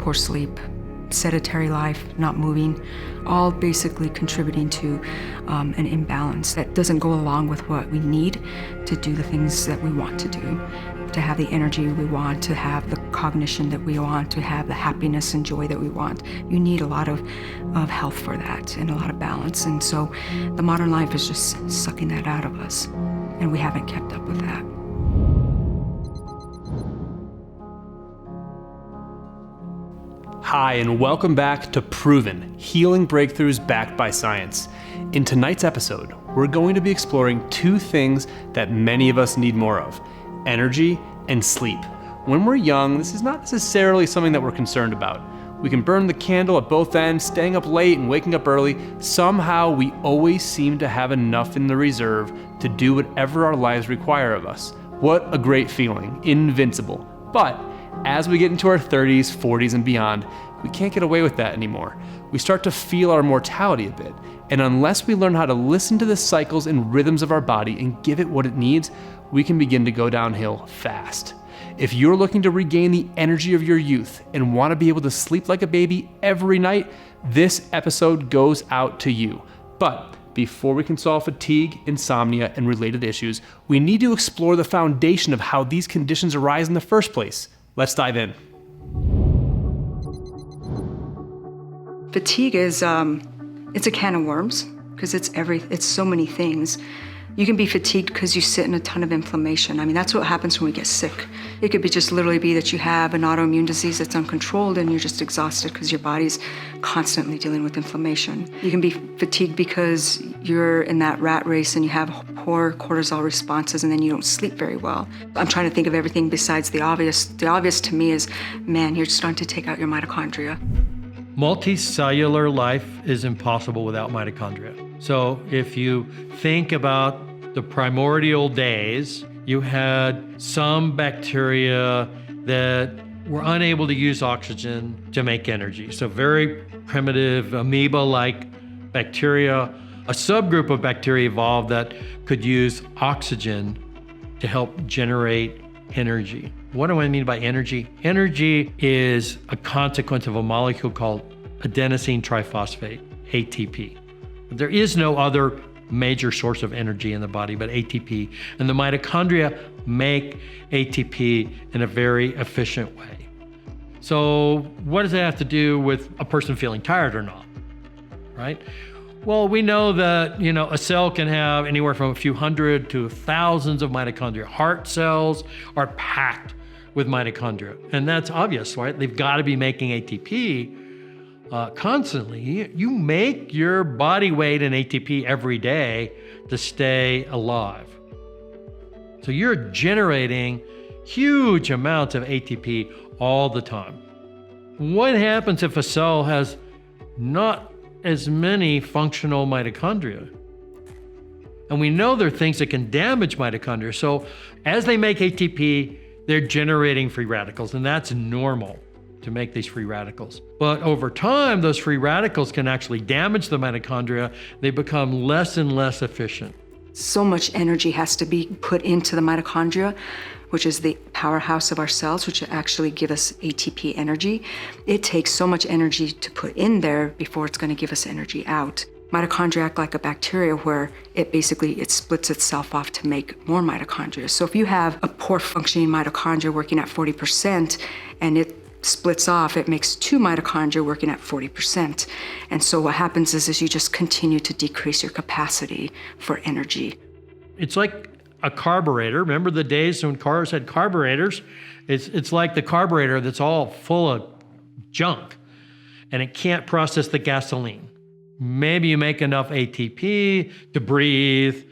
poor sleep, sedentary life, not moving, all basically contributing to an imbalance that doesn't go along with what we need to do the things that we want to do, to have the energy we want, to have the cognition that we want, to have the happiness and joy that we want. You need a lot of health for that and a lot of balance. And so the modern life is just sucking that out of us, and we haven't kept up with that. Hi, and welcome back to Proven, Healing Breakthroughs Backed by Science. In tonight's episode, we're going to be exploring two things that many of us need more of: energy and sleep. When we're young, this is not necessarily something that we're concerned about. We can burn the candle at both ends, staying up late and waking up early. Somehow, we always seem to have enough in the reserve to do whatever our lives require of us. What a great feeling, invincible. But as we get into our 30s, 40s, and beyond, we can't get away with that anymore. We start to feel our mortality a bit, and unless we learn how to listen to the cycles and rhythms of our body and give it what it needs, we can begin to go downhill fast. If you're looking to regain the energy of your youth and want to be able to sleep like a baby every night, this episode goes out to you. But before we can solve fatigue, insomnia, and related issues, we need to explore the foundation of how these conditions arise in the first place. Let's dive in. Fatigue is it's a can of worms because it's so many things. You can be fatigued because you sit in a ton of inflammation. I mean, that's what happens when we get sick. It could be just literally be that you have an autoimmune disease that's uncontrolled and you're just exhausted because your body's constantly dealing with inflammation. You can be fatigued because you're in that rat race and you have poor cortisol responses and then you don't sleep very well. I'm trying to think of everything besides the obvious. The obvious to me is, man, you're starting to take out your mitochondria. Multicellular life is impossible without mitochondria. So if you think about the primordial days, you had some bacteria that were unable to use oxygen to make energy. So very primitive amoeba-like bacteria. A subgroup of bacteria evolved that could use oxygen to help generate energy. What do I mean by energy? Energy is a consequence of a molecule called adenosine triphosphate, ATP. There is no other major source of energy in the body but ATP, and the mitochondria make ATP in a very efficient way. So what does that have to do with a person feeling tired or not, right? Well, we know that, a cell can have anywhere from a few hundred to thousands of mitochondria. Heart cells are packed with mitochondria, and that's obvious, right? They've got to be making ATP constantly. You make your body weight in ATP every day to stay alive. So you're generating huge amounts of ATP all the time. What happens if a cell has not as many functional mitochondria? And we know there are things that can damage mitochondria. So as they make ATP, they're generating free radicals, and that's normal to make these free radicals. But over time, those free radicals can actually damage the mitochondria. They become less and less efficient. So much energy has to be put into the mitochondria, which is the powerhouse of our cells, which actually give us ATP energy. It takes so much energy to put in there before it's going to give us energy out. Mitochondria act like a bacteria where it splits itself off to make more mitochondria. So if you have a poor functioning mitochondria working at 40% and it splits off, it makes two mitochondria working at 40%. And so what happens is you just continue to decrease your capacity for energy. It's like a carburetor. Remember the days when cars had carburetors? It's like the carburetor that's all full of junk and it can't process the gasoline. Maybe you make enough ATP to breathe,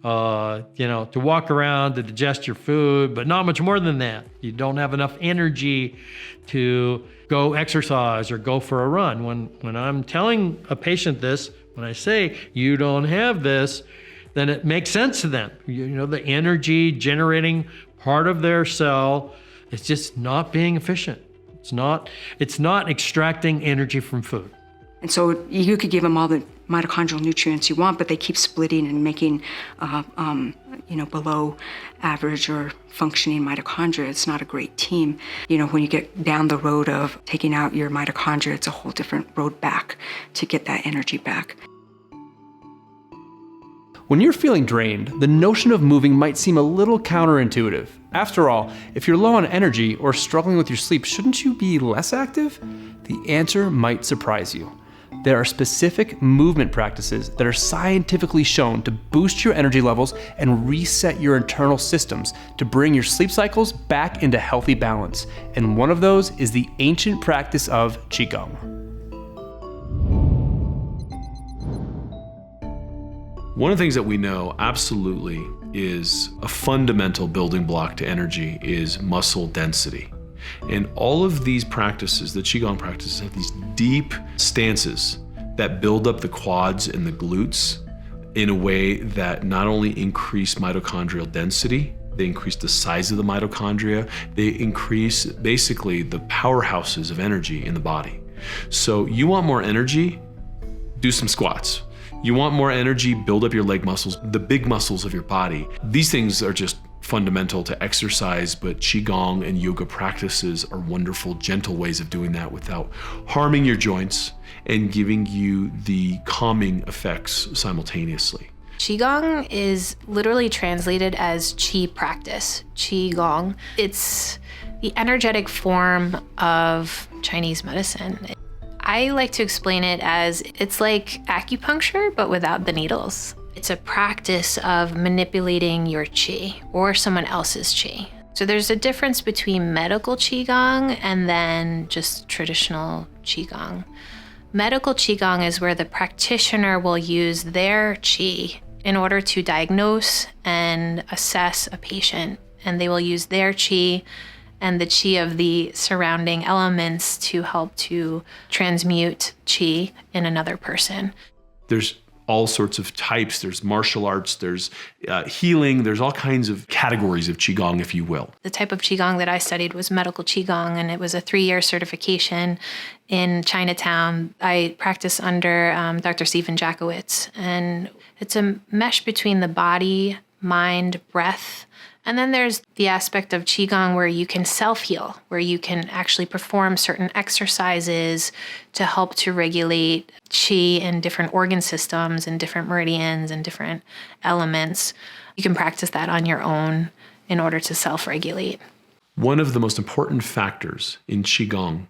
to walk around, to digest your food, but not much more than that. You don't have enough energy to go exercise or go for a run. When I'm telling a patient this, when I say you don't have this, then it makes sense to them. The energy generating part of their cell is just not being efficient. It's not extracting energy from food. And so you could give them all the mitochondrial nutrients you want, but they keep splitting and making, below average or functioning mitochondria. It's not a great team. When you get down the road of taking out your mitochondria, it's a whole different road back to get that energy back. When you're feeling drained, the notion of moving might seem a little counterintuitive. After all, if you're low on energy or struggling with your sleep, shouldn't you be less active? The answer might surprise you. There are specific movement practices that are scientifically shown to boost your energy levels and reset your internal systems to bring your sleep cycles back into healthy balance. And one of those is the ancient practice of Qigong. One of the things that we know absolutely is a fundamental building block to energy is muscle density. And all of these practices, the Qigong practices, have these deep stances that build up the quads and the glutes in a way that not only increase mitochondrial density, they increase the size of the mitochondria, they increase basically the powerhouses of energy in the body. So you want more energy, do some squats. You want more energy, build up your leg muscles, the big muscles of your body. These things are just fundamental to exercise, but Qigong and yoga practices are wonderful, gentle ways of doing that without harming your joints and giving you the calming effects simultaneously. Qigong is literally translated as Qi practice, Qigong. It's the energetic form of Chinese medicine. I like to explain it as it's like acupuncture, but without the needles. It's a practice of manipulating your qi or someone else's qi. So there's a difference between medical qigong and then just traditional qigong. Medical qigong is where the practitioner will use their qi in order to diagnose and assess a patient. And they will use their qi and the qi of the surrounding elements to help to transmute qi in another person. There's all sorts of types. There's martial arts, there's healing, there's all kinds of categories of Qigong, if you will. The type of Qigong that I studied was medical Qigong, and it was a 3-year certification in Chinatown. I practice under Dr. Stephen Jackowitz, and it's a mesh between the body, mind, breath. And then there's the aspect of Qigong where you can self-heal, where you can actually perform certain exercises to help to regulate Qi in different organ systems and different meridians and different elements. You can practice that on your own in order to self-regulate. One of the most important factors in Qigong,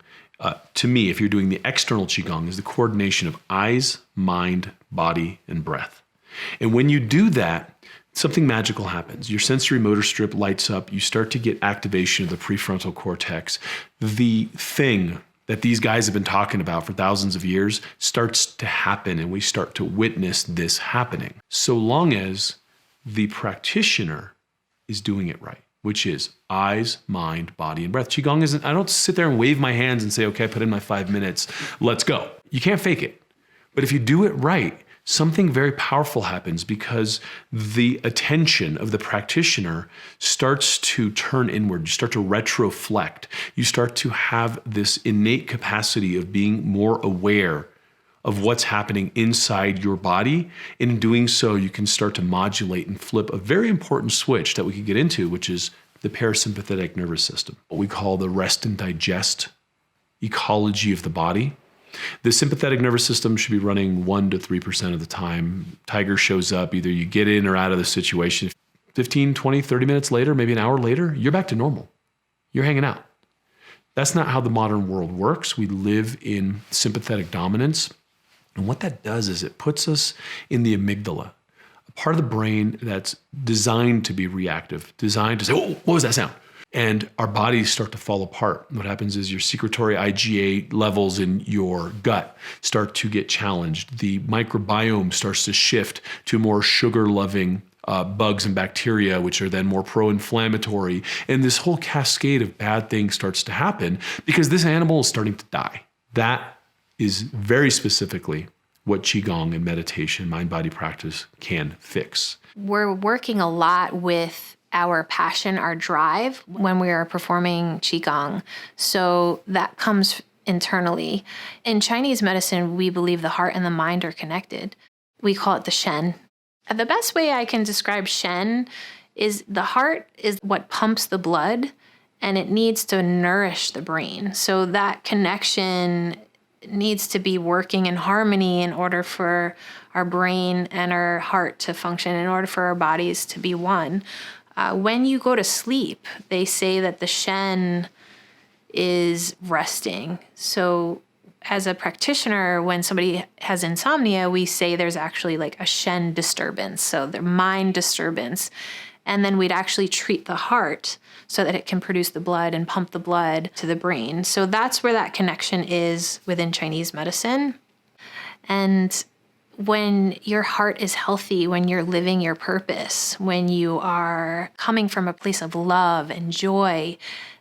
to me, if you're doing the external Qigong, is the coordination of eyes, mind, body, and breath. And when you do that, something magical happens. Your sensory motor strip lights up. You start to get activation of the prefrontal cortex. The thing that these guys have been talking about for thousands of years starts to happen, and we start to witness this happening. So long as the practitioner is doing it right, which is eyes, mind, body, and breath. Qigong isn't, I don't sit there and wave my hands and say, okay, I put in my 5 minutes, let's go. You can't fake it. But if you do it right, something very powerful happens because the attention of the practitioner starts to turn inward. You start to retroflect. You start to have this innate capacity of being more aware of what's happening inside your body. In doing so, you can start to modulate and flip a very important switch that we could get into, which is the parasympathetic nervous system, what we call the rest and digest ecology of the body. The sympathetic nervous system should be running 1 to 3% of the time. Tiger shows up, either you get in or out of the situation. 15, 20, 30 minutes later, maybe an hour later, you're back to normal. You're hanging out. That's not how the modern world works. We live in sympathetic dominance. And what that does is it puts us in the amygdala, a part of the brain that's designed to be reactive, designed to say, oh, what was that sound? And our bodies start to fall apart. What happens is your secretory IgA levels in your gut start to get challenged. The microbiome starts to shift to more sugar-loving bugs and bacteria, which are then more pro-inflammatory. And this whole cascade of bad things starts to happen because this animal is starting to die. That is very specifically what Qigong and meditation, mind-body practice can fix. We're working a lot with our passion, our drive when we are performing Qigong. So that comes internally. In Chinese medicine, we believe the heart and the mind are connected. We call it the Shen. The best way I can describe Shen is the heart is what pumps the blood, and it needs to nourish the brain. So that connection needs to be working in harmony in order for our brain and our heart to function, in order for our bodies to be one. When you go to sleep, they say that the Shen is resting. So as a practitioner, when somebody has insomnia, we say there's actually like a Shen disturbance, so their mind disturbance. And then we'd actually treat the heart so that it can produce the blood and pump the blood to the brain. So that's where that connection is within Chinese medicine. And when your heart is healthy, when you're living your purpose, when you are coming from a place of love and joy,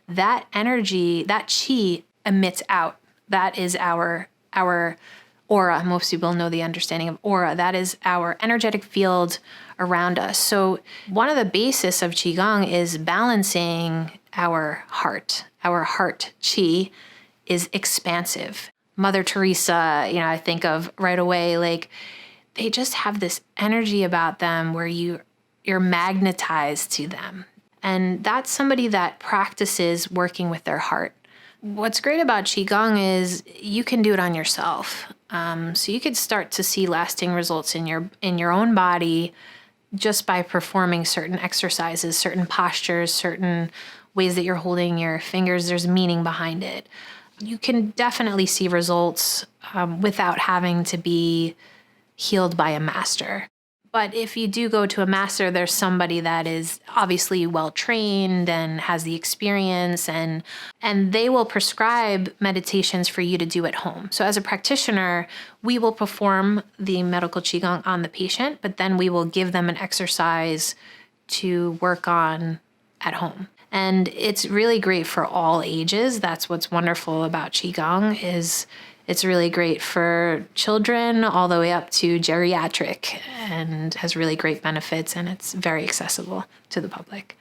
that energy, that qi emits out. That is our aura. Most people know the understanding of aura. That is our energetic field around us. So one of the basis of Qigong is balancing our heart. Our heart qi is expansive. Mother Teresa, I think of right away, like they just have this energy about them where you're magnetized to them. And that's somebody that practices working with their heart. What's great about Qigong is you can do it on yourself. So you could start to see lasting results in your own body just by performing certain exercises, certain postures, certain ways that you're holding your fingers. There's meaning behind it. You can definitely see results without having to be healed by a master. But if you do go to a master, there's somebody that is obviously well-trained and has the experience, and they will prescribe meditations for you to do at home. So as a practitioner, we will perform the medical Qigong on the patient, but then we will give them an exercise to work on at home. And it's really great for all ages. That's what's wonderful about Qigong is it's really great for children all the way up to geriatric and has really great benefits, and it's very accessible to the public.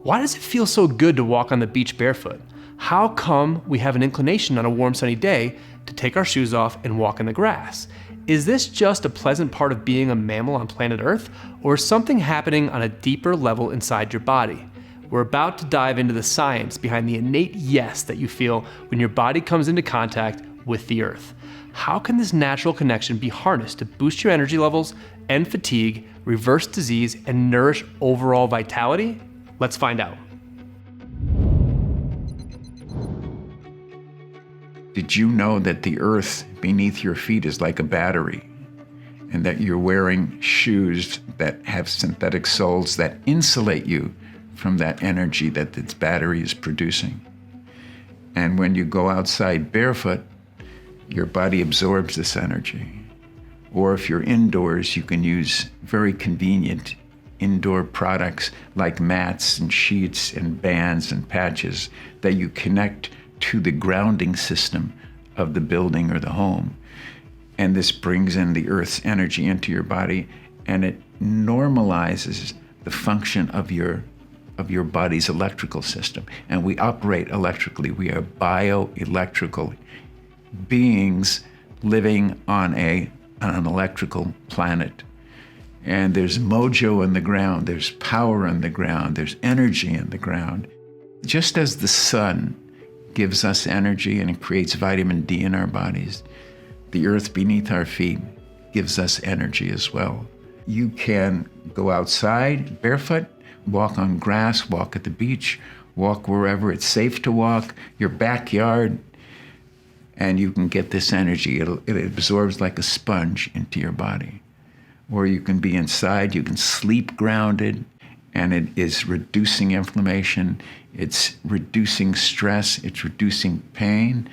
Why does it feel so good to walk on the beach barefoot? How come we have an inclination on a warm sunny day to take our shoes off and walk in the grass? Is this just a pleasant part of being a mammal on planet Earth, or is something happening on a deeper level inside your body? We're about to dive into the science behind the innate yes that you feel when your body comes into contact with the earth. How can this natural connection be harnessed to boost your energy levels, end fatigue, reverse disease, and nourish overall vitality? Let's find out. Did you know that the earth beneath your feet is like a battery, and that you're wearing shoes that have synthetic soles that insulate you from that energy that this battery is producing? And when you go outside barefoot, your body absorbs this energy. Or if you're indoors, you can use very convenient indoor products like mats and sheets and bands and patches that you connect to the grounding system of the building or the home. And this brings in the earth's energy into your body, and it normalizes the function of your body's electrical system. And we operate electrically. We are bioelectrical beings living on an electrical planet. And there's mojo in the ground, there's power in the ground, there's energy in the ground. Just as the sun gives us energy and it creates vitamin D in our bodies, the earth beneath our feet gives us energy as well. You can go outside barefoot, walk on grass, walk at the beach, walk wherever it's safe to walk, your backyard, and you can get this energy. It absorbs like a sponge into your body. Or you can be inside, you can sleep grounded, and it is reducing inflammation, it's reducing stress, it's reducing pain,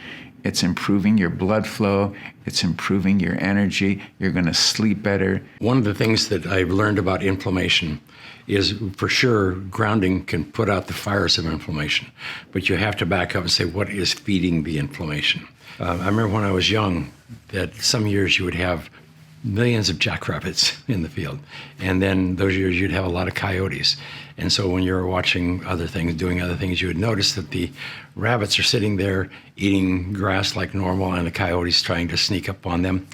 it's improving your blood flow, it's improving your energy, you're gonna sleep better. One of the things that I've learned about inflammation is, for sure, grounding can put out the fires of inflammation, but you have to back up and say, what is feeding the inflammation? I remember when I was young that some years you would have millions of jackrabbits in the field. And then those years you'd have a lot of coyotes. And so when you're watching other things, doing other things, you would notice that the rabbits are sitting there eating grass like normal and the coyotes trying to sneak up on them.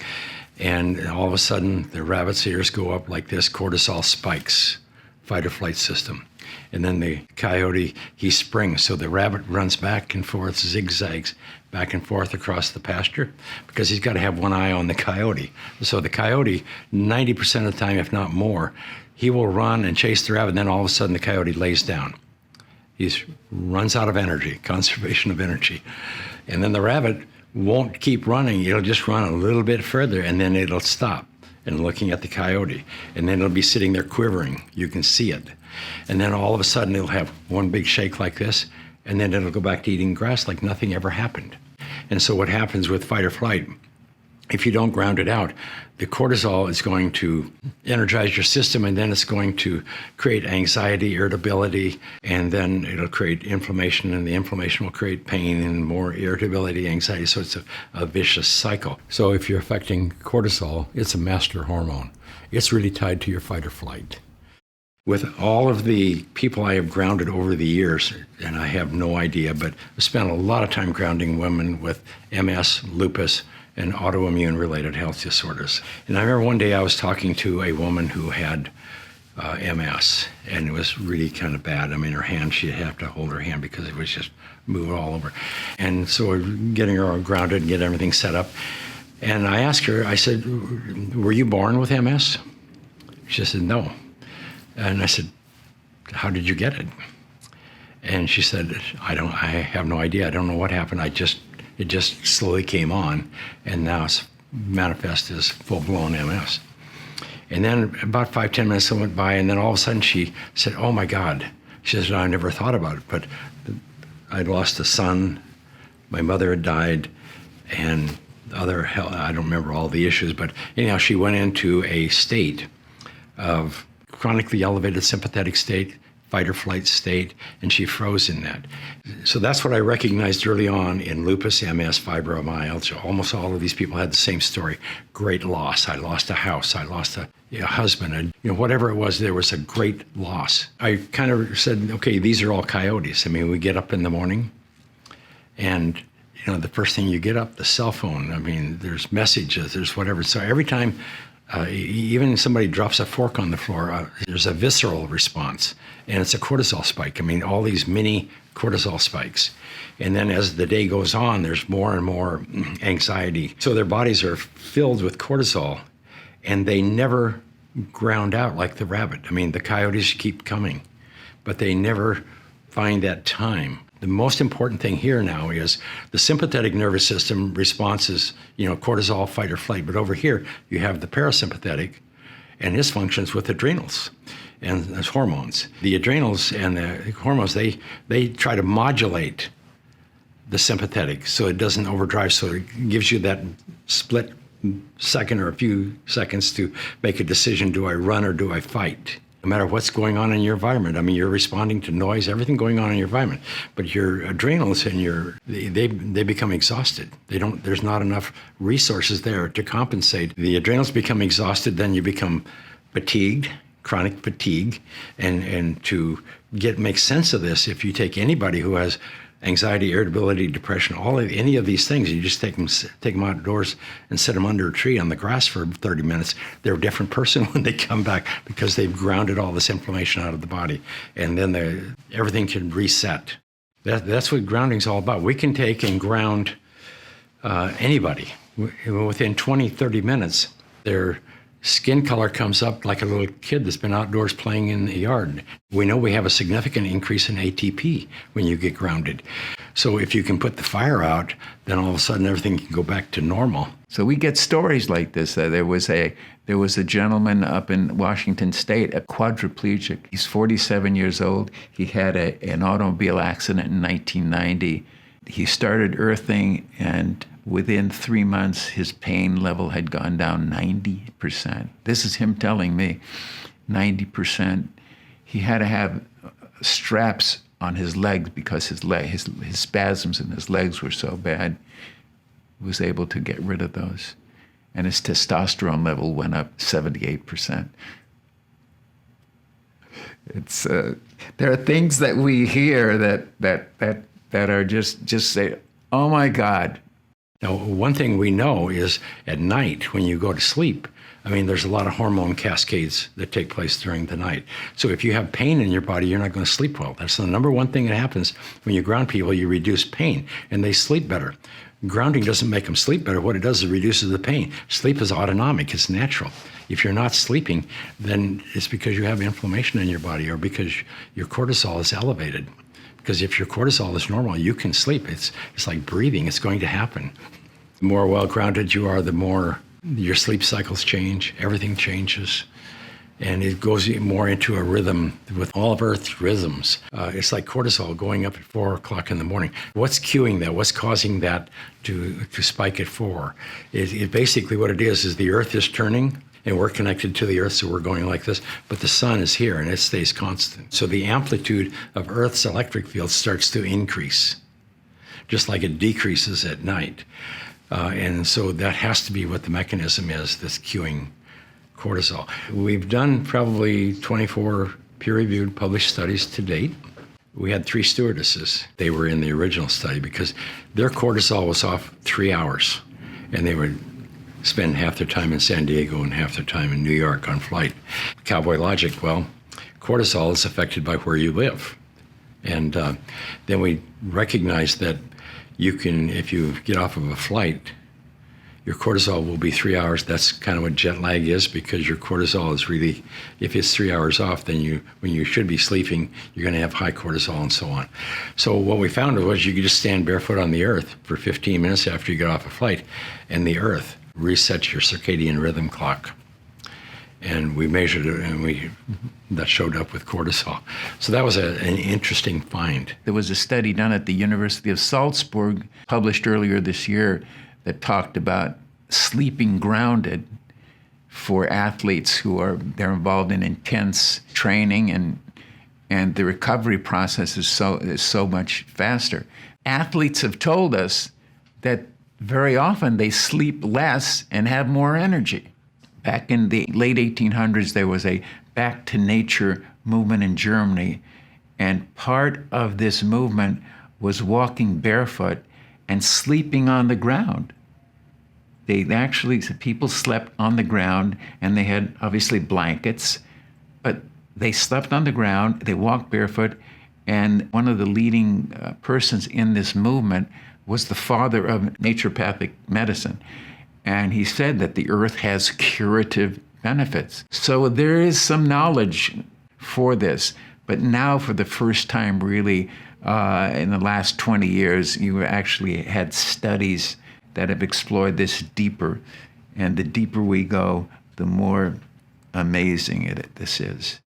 And all of a sudden the rabbit's ears go up like this, cortisol spikes, fight or flight system. And then the coyote, he springs. So the rabbit runs back and forth, zigzags back and forth across the pasture because he's got to have one eye on the coyote. So the coyote, 90% of the time, if not more, he will run and chase the rabbit. And then all of a sudden the coyote lays down. He runs out of energy, conservation of energy. And then the rabbit won't keep running. It'll just run a little bit further and then it'll stop and looking at the coyote. And then it'll be sitting there quivering. You can see it. And then all of a sudden it'll have one big shake like this, and then it'll go back to eating grass like nothing ever happened. And so what happens with fight or flight, if you don't ground it out, the cortisol is going to energize your system, and then it's going to create anxiety, irritability, and then it'll create inflammation, and the inflammation will create pain and more irritability, anxiety. So it's a vicious cycle. So if you're affecting cortisol, it's a master hormone. It's really tied to your fight or flight. With all of the people I have grounded over the years, and I have no idea, but I spent a lot of time grounding women with MS, lupus, and autoimmune related health disorders. And I remember one day I was talking to a woman who had MS, and it was really kind of bad. I mean, her hand, she'd have to hold her hand because it was just moving all over. And so we're getting her all grounded and get everything set up. And I asked her, I said, were you born with MS? She said, no. And I said, how did you get it? And she said, I have no idea. I don't know what happened. It just slowly came on, and now it's manifest as full-blown MS. And then about 5-10 minutes went by, and then all of a sudden she said, oh my God. She said, I never thought about it, but I'd lost a son, my mother had died, and other health, I don't remember all the issues, but anyhow, she went into a state of chronically elevated sympathetic state, fight or flight state, and she froze in that. So that's what I recognized early on in lupus, MS, fibromyalgia. Almost all of these people had the same story. Great loss. I lost a house. I lost a husband. And whatever it was, there was a great loss. I kind of said, okay, these are all coyotes. I mean, we get up in the morning and the first thing you get up, the cell phone. I mean, there's messages, there's whatever. So every time even if somebody drops a fork on the floor, there's a visceral response, and it's a cortisol spike. I mean, all these mini cortisol spikes. And then as the day goes on, there's more and more anxiety. So their bodies are filled with cortisol, and they never ground out like the rabbit. I mean, the coyotes keep coming, but they never find that time. The most important thing here now is the sympathetic nervous system responses, cortisol, fight or flight. But over here, you have the parasympathetic, and his functions with adrenals and as hormones. The adrenals and the hormones, they try to modulate the sympathetic so it doesn't overdrive, so it gives you that split second or a few seconds to make a decision. Do I run or do I fight? No matter what's going on in your environment. I mean, you're responding to noise, everything going on in your environment. But your adrenals and they become exhausted. There's not enough resources there to compensate. The adrenals become exhausted, then you become fatigued, chronic fatigue. And to make sense of this, if you take anybody who has anxiety, irritability, depression, any of these things, you just take them outdoors and set them under a tree on the grass for 30 minutes. They're a different person when they come back because they've grounded all this inflammation out of the body, and then everything can reset. That's what grounding's all about. We can take and ground anybody. Within 20, 30 minutes, their skin color comes up like a little kid that's been outdoors playing in the yard. We know we have a significant increase in ATP when you get grounded. So if you can put the fire out, then all of a sudden everything can go back to normal. So we get stories like this. There was a gentleman up in Washington State, a quadriplegic. He's 47 years old. He had an automobile accident in 1990. He started earthing, and within 3 months, his pain level had gone down 90%. This is him telling me, 90%. He had to have straps on his legs because his spasms in his legs were so bad. He was able to get rid of those. and his testosterone level went up 78%. It's there are things that we hear that are just say, oh my God. Now, one thing we know is at night when you go to sleep, I mean, there's a lot of hormone cascades that take place during the night. So if you have pain in your body, you're not going to sleep well. That's the number one thing that happens when you ground people. You reduce pain, and they sleep better. Grounding doesn't make them sleep better. What it does is it reduces the pain. Sleep is autonomic. It's natural. If you're not sleeping, then it's because you have inflammation in your body or because your cortisol is elevated. Because if your cortisol is normal, you can sleep. It's like breathing. It's going to happen. The more well-grounded you are, the more your sleep cycles change. Everything changes. And it goes more into a rhythm with all of Earth's rhythms. It's like cortisol going up at 4 o'clock in the morning. What's cueing that? What's causing that to spike at 4? It basically what it is the Earth is turning, and we're connected to the Earth, so we're going like this. But the sun is here, and it stays constant. So the amplitude of Earth's electric field starts to increase, just like it decreases at night. And so that has to be what the mechanism is that's cueing cortisol. We've done probably 24 peer-reviewed published studies to date. We had 3 stewardesses. They were in the original study because their cortisol was off 3 hours, and they would spend half their time in San Diego and half their time in New York on flight. Cowboy logic, well, cortisol is affected by where you live. And then we recognized that you can, if you get off of a flight, your cortisol will be 3 hours. That's kind of what jet lag is, because your cortisol is really, if it's 3 hours off, then when you should be sleeping, you're going to have high cortisol and so on. So what we found was you could just stand barefoot on the Earth for 15 minutes after you get off a flight, and the Earth resets your circadian rhythm clock. And we measured it, and that showed up with cortisol. So that was an interesting find. There was a study done at the University of Salzburg, published earlier this year, that talked about sleeping grounded for athletes who they're involved in intense training, and the recovery process is so much faster. Athletes have told us that very often they sleep less and have more energy. Back in the late 1800s, there was a back to nature movement in Germany, and part of this movement was walking barefoot and sleeping on the ground. People slept on the ground, and they had obviously blankets, but they slept on the ground, they walked barefoot, and one of the leading persons in this movement was the father of naturopathic medicine. And he said that the earth has curative benefits. So there is some knowledge for this. But now, for the first time, really, in the last 20 years, you actually had studies that have explored this deeper. And the deeper we go, the more amazing this is.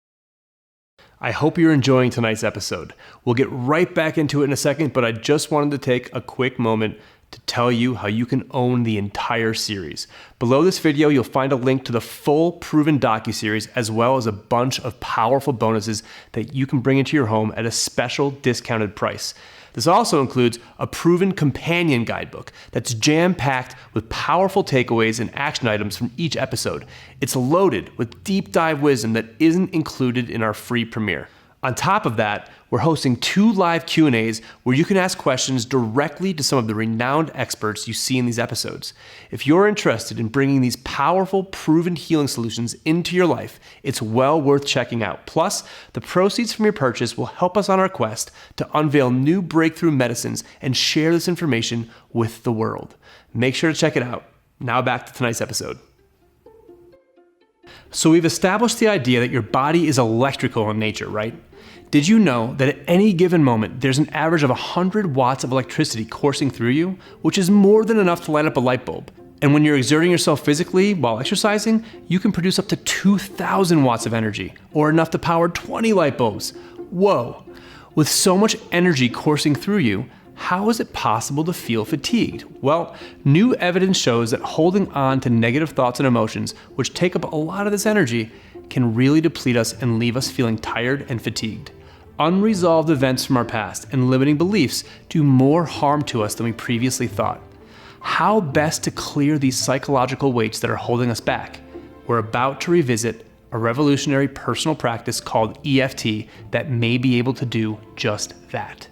I hope you're enjoying tonight's episode. We'll get right back into it in a second, but I just wanted to take a quick moment to tell you how you can own the entire series. Below this video, you'll find a link to the full Proven docuseries, as well as a bunch of powerful bonuses that you can bring into your home at a special discounted price. This also includes a Proven companion guidebook that's jam-packed with powerful takeaways and action items from each episode. It's loaded with deep dive wisdom that isn't included in our free premiere. On top of that, we're hosting 2 live Q&As where you can ask questions directly to some of the renowned experts you see in these episodes. If you're interested in bringing these powerful, proven healing solutions into your life, it's well worth checking out. Plus, the proceeds from your purchase will help us on our quest to unveil new breakthrough medicines and share this information with the world. Make sure to check it out. Now back to tonight's episode. So we've established the idea that your body is electrical in nature, right? Did you know that at any given moment, there's an average of 100 watts of electricity coursing through you, which is more than enough to light up a light bulb? And when you're exerting yourself physically while exercising, you can produce up to 2,000 watts of energy, or enough to power 20 light bulbs. Whoa! With so much energy coursing through you, how is it possible to feel fatigued? Well, new evidence shows that holding on to negative thoughts and emotions, which take up a lot of this energy, can really deplete us and leave us feeling tired and fatigued. Unresolved events from our past and limiting beliefs do more harm to us than we previously thought. how best to clear these psychological weights that are holding us back. We're about to revisit a revolutionary personal practice called EFT that may be able to do just that.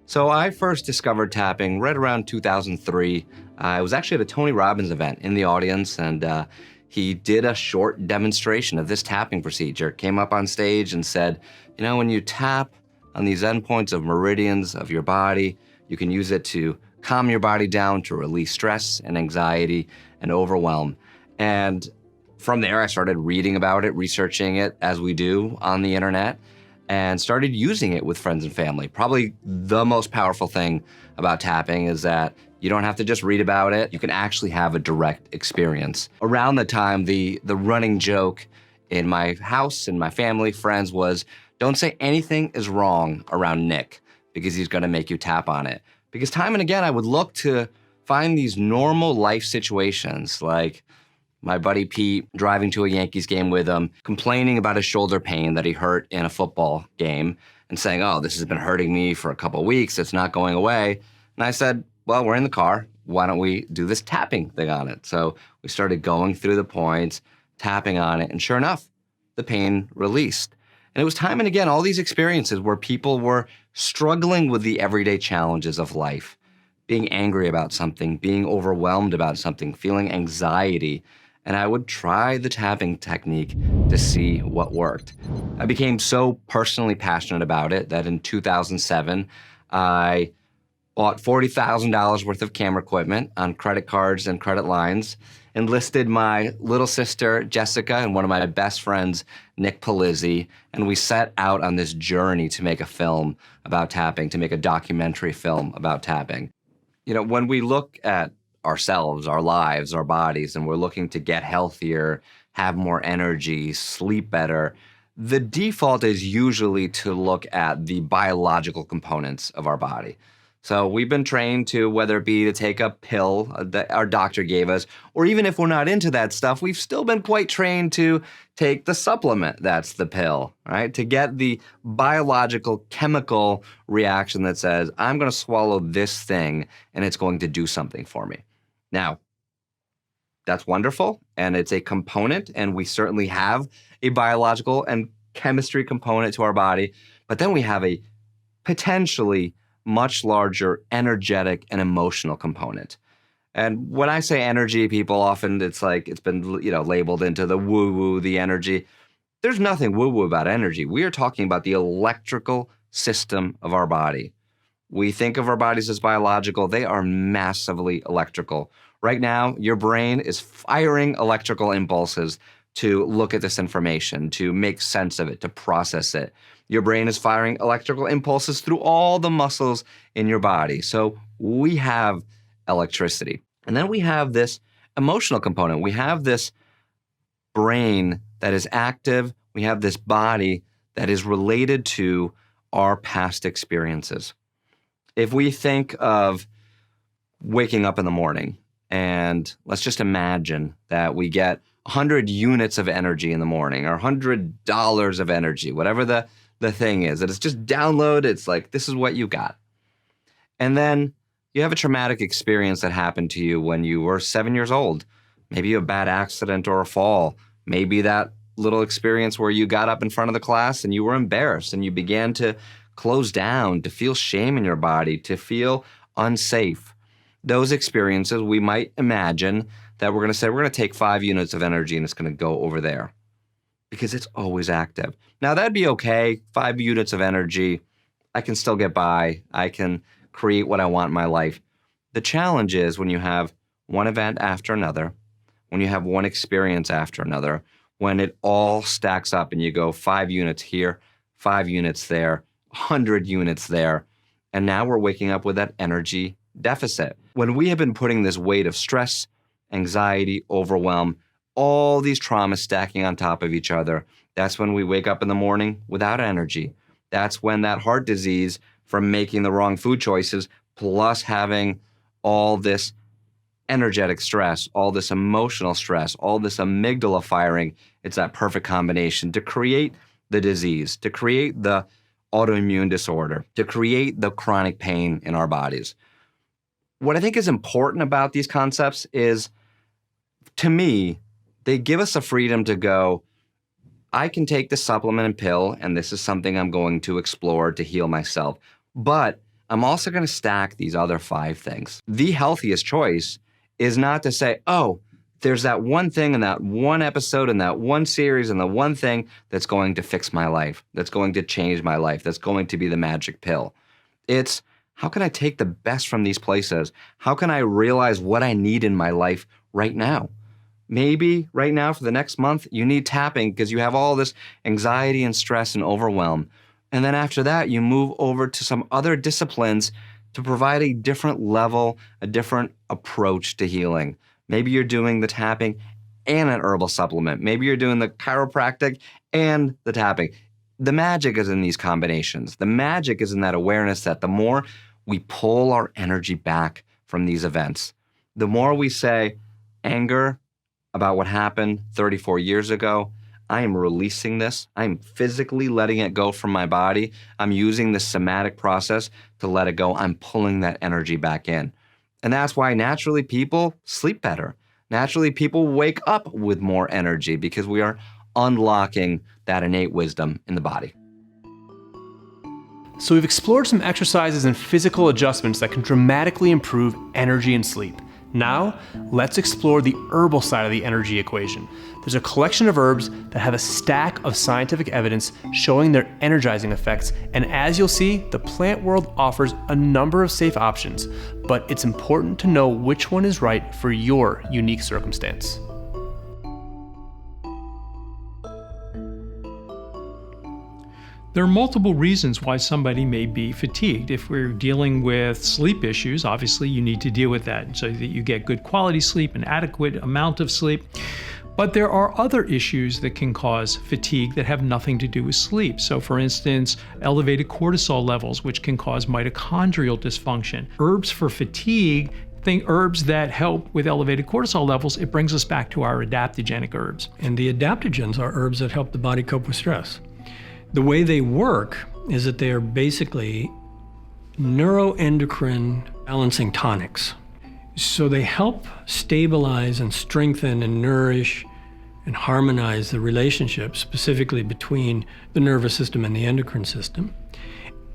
So I first discovered tapping right around 2003. I was actually at a Tony Robbins event in the audience, and he did a short demonstration of this tapping procedure. Came up on stage and said, you know, when you tap on these endpoints of meridians of your body, you can use it to calm your body down, to release stress and anxiety and overwhelm. And from there, I started reading about it, researching it as we do on the internet, and started using it with friends and family. Probably the most powerful thing about tapping is that you don't have to just read about it. You can actually have a direct experience. Around the time, the running joke in my house and my family, friends was, don't say anything is wrong around Nick because he's gonna make you tap on it. Because time and again, I would look to find these normal life situations, like my buddy Pete driving to a Yankees game with him, complaining about his shoulder pain that he hurt in a football game and saying, oh, this has been hurting me for a couple of weeks. It's not going away. And I said, well, we're in the car. Why don't we do this tapping thing on it? So we started going through the points, tapping on it. And sure enough, the pain released. And it was time and again, all these experiences where people were struggling with the everyday challenges of life, being angry about something, being overwhelmed about something, feeling anxiety. And I would try the tapping technique to see what worked. I became so personally passionate about it that in 2007, I bought $40,000 worth of camera equipment on credit cards and credit lines, enlisted my little sister, Jessica, and one of my best friends, Nick Palizzi, and we set out on this journey to make a film about tapping, to make a documentary film about tapping. You know, when we look at ourselves, our lives, our bodies, and we're looking to get healthier, have more energy, sleep better, the default is usually to look at the biological components of our body. So we've been trained to, whether it be to take a pill that our doctor gave us, or even if we're not into that stuff, we've still been quite trained to take the supplement that's the pill, right? To get the biological chemical reaction that says, I'm going to swallow this thing and it's going to do something for me. Now, that's wonderful, and it's a component, and we certainly have a biological and chemistry component to our body, but then we have a potentially much larger energetic and emotional component. And when I say energy, people often, it's like it's been, labeled into the woo-woo, the energy. There's nothing woo-woo about energy. We are talking about the electrical system of our body. We think of our bodies as biological. They are massively electrical. Right now, your brain is firing electrical impulses to look at this information, to make sense of it, to process it. Your brain is firing electrical impulses through all the muscles in your body. So we have electricity. And then we have this emotional component. We have this brain that is active. We have this body that is related to our past experiences. If we think of waking up in the morning, and let's just imagine that we get 100 units of energy in the morning, or $100 of energy, whatever the thing is, that it's just download, it's like, this is what you got. And then you have a traumatic experience that happened to you when you were 7 years old. Maybe a bad accident or a fall. Maybe that little experience where you got up in front of the class and you were embarrassed and you began to close down, to feel shame in your body, to feel unsafe. Those experiences, we might imagine that we're going to say, we're going to take 5 units of energy and it's going to go over there because it's always active. Now, that'd be okay. 5 units of energy, I can still get by. I can create what I want in my life. The challenge is when you have one event after another, when you have one experience after another, when it all stacks up and you go 5 units here, 5 units there, 100 units there, and now we're waking up with that energy deficit. When we have been putting this weight of stress, anxiety, overwhelm, all these traumas stacking on top of each other, that's when we wake up in the morning without energy. That's when that heart disease from making the wrong food choices, plus having all this energetic stress, all this emotional stress, all this amygdala firing, it's that perfect combination to create the disease, to create the autoimmune disorder, to create the chronic pain in our bodies. What I think is important about these concepts is, to me, they give us the freedom to go, I can take the supplement and pill, and this is something I'm going to explore to heal myself. But I'm also going to stack these other 5 things. The healthiest choice is not to say, oh, there's that one thing in that one episode in that one series and the one thing that's going to fix my life, that's going to change my life, that's going to be the magic pill. It's, how can I take the best from these places? How can I realize what I need in my life right now? Maybe right now for the next month, you need tapping because you have all this anxiety and stress and overwhelm. And then after that, you move over to some other disciplines to provide a different level, a different approach to healing. Maybe you're doing the tapping and an herbal supplement. Maybe you're doing the chiropractic and the tapping. The magic is in these combinations. The magic is in that awareness that the more we pull our energy back from these events, the more we say, anger about what happened 34 years ago, I am releasing this. I'm physically letting it go from my body. I'm using the somatic process to let it go. I'm pulling that energy back in. And that's why naturally people sleep better. Naturally people wake up with more energy because we are unlocking that innate wisdom in the body. So we've explored some exercises and physical adjustments that can dramatically improve energy and sleep. Now, let's explore the herbal side of the energy equation. There's a collection of herbs that have a stack of scientific evidence showing their energizing effects, and as you'll see, the plant world offers a number of safe options, but it's important to know which one is right for your unique circumstance. There are multiple reasons why somebody may be fatigued. If we're dealing with sleep issues, obviously you need to deal with that so that you get good quality sleep, an adequate amount of sleep. But there are other issues that can cause fatigue that have nothing to do with sleep. So for instance, elevated cortisol levels, which can cause mitochondrial dysfunction. Herbs for fatigue, think herbs that help with elevated cortisol levels, it brings us back to our adaptogenic herbs. And the adaptogens are herbs that help the body cope with stress. The way they work is that they are basically neuroendocrine balancing tonics. So they help stabilize and strengthen and nourish and harmonize the relationship, specifically between the nervous system and the endocrine system,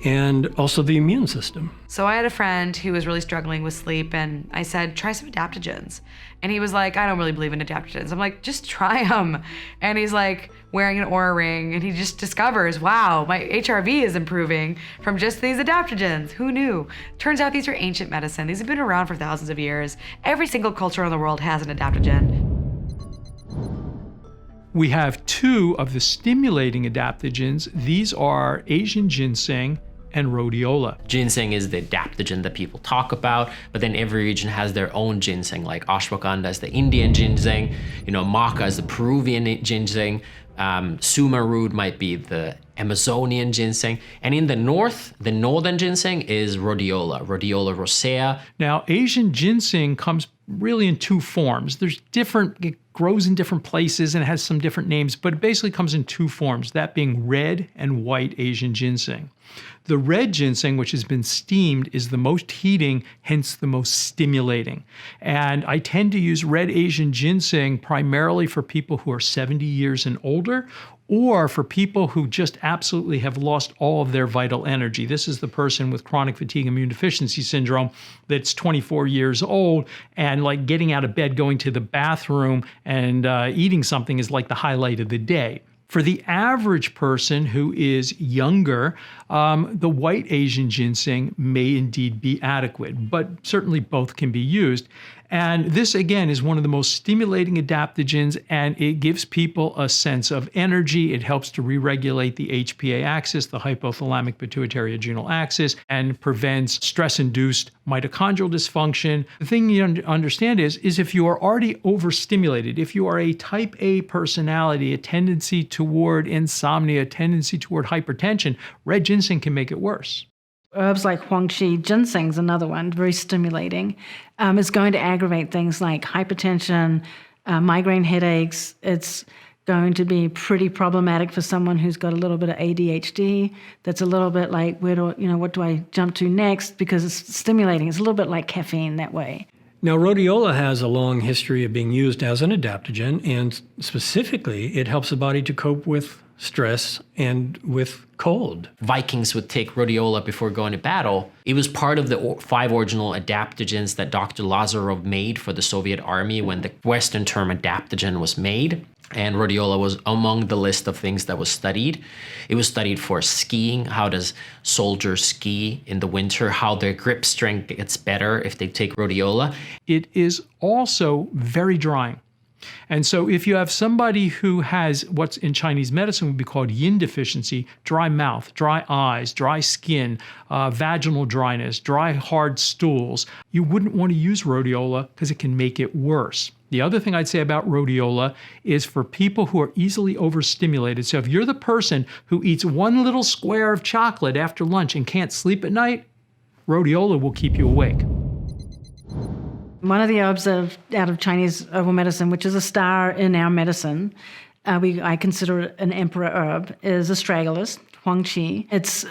and also the immune system. So I had a friend who was really struggling with sleep, and I said, try some adaptogens. And he was like, I don't really believe in adaptogens. I'm like, just try them. And he's like wearing an Oura ring, and he just discovers, wow, my HRV is improving from just these adaptogens. Who knew? Turns out these are ancient medicine. These have been around for thousands of years. Every single culture in the world has an adaptogen. We have 2 of the stimulating adaptogens. These are Asian ginseng and rhodiola. Ginseng is the adaptogen that people talk about, but then every region has their own ginseng, like ashwagandha is the Indian ginseng, maca is the Peruvian ginseng, Suma root might be the Amazonian ginseng, and in the north, the northern ginseng is rhodiola rosea. Now, Asian ginseng comes really in 2 forms. It grows in different places and it has some different names, but it basically comes in 2 forms, that being red and white Asian ginseng. The red ginseng, which has been steamed, is the most heating, hence the most stimulating. And I tend to use red Asian ginseng primarily for people who are 70 years and older, or for people who just absolutely have lost all of their vital energy. This is the person with chronic fatigue immune deficiency syndrome that's 24 years old, and like getting out of bed, going to the bathroom, and eating something is like the highlight of the day. For the average person who is younger, the white Asian ginseng may indeed be adequate, but certainly both can be used. And this, again, is one of the most stimulating adaptogens, and it gives people a sense of energy. It helps to re-regulate the HPA axis, the hypothalamic pituitary adrenal axis, and prevents stress-induced mitochondrial dysfunction. The thing you understand is if you are already overstimulated, if you are a type A personality, a tendency toward insomnia, a tendency toward hypertension, red ginseng can make it worse. Herbs like Huangqi, ginseng's another one, very stimulating. It's going to aggravate things like hypertension, migraine headaches. It's going to be pretty problematic for someone who's got a little bit of ADHD. That's a little bit like, what do I jump to next? Because it's stimulating. It's a little bit like caffeine that way. Now, rhodiola has a long history of being used as an adaptogen, and specifically, it helps the body to cope with stress and with cold. Vikings would take rhodiola before going to battle. It was part of the 5 original adaptogens that Dr. Lazarov made for the Soviet army when the Western term adaptogen was made. And rhodiola was among the list of things that was studied. It was studied for skiing. How does soldiers ski in the winter? How their grip strength gets better if they take rhodiola. It is also very drying. And so if you have somebody who has what's in Chinese medicine would be called yin deficiency, dry mouth, dry eyes, dry skin, vaginal dryness, dry hard stools, you wouldn't want to use rhodiola because it can make it worse. The other thing I'd say about rhodiola is for people who are easily overstimulated. So if you're the person who eats one little square of chocolate after lunch and can't sleep at night, rhodiola will keep you awake. One of the herbs out of Chinese herbal medicine, which is a star in our medicine, I consider it an emperor herb, is astragalus, Huang Qi. It's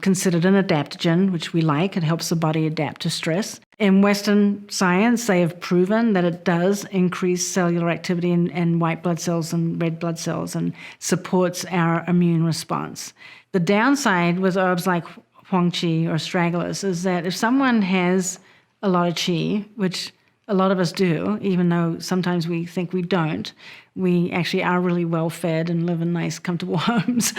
considered an adaptogen, which we like. It helps the body adapt to stress. In Western science, they have proven that it does increase cellular activity in white blood cells and red blood cells and supports our immune response. The downside with herbs like Huang Qi or astragalus is that if someone has a lot of qi, which a lot of us do, even though sometimes we think we don't, we actually are really well fed and live in nice, comfortable homes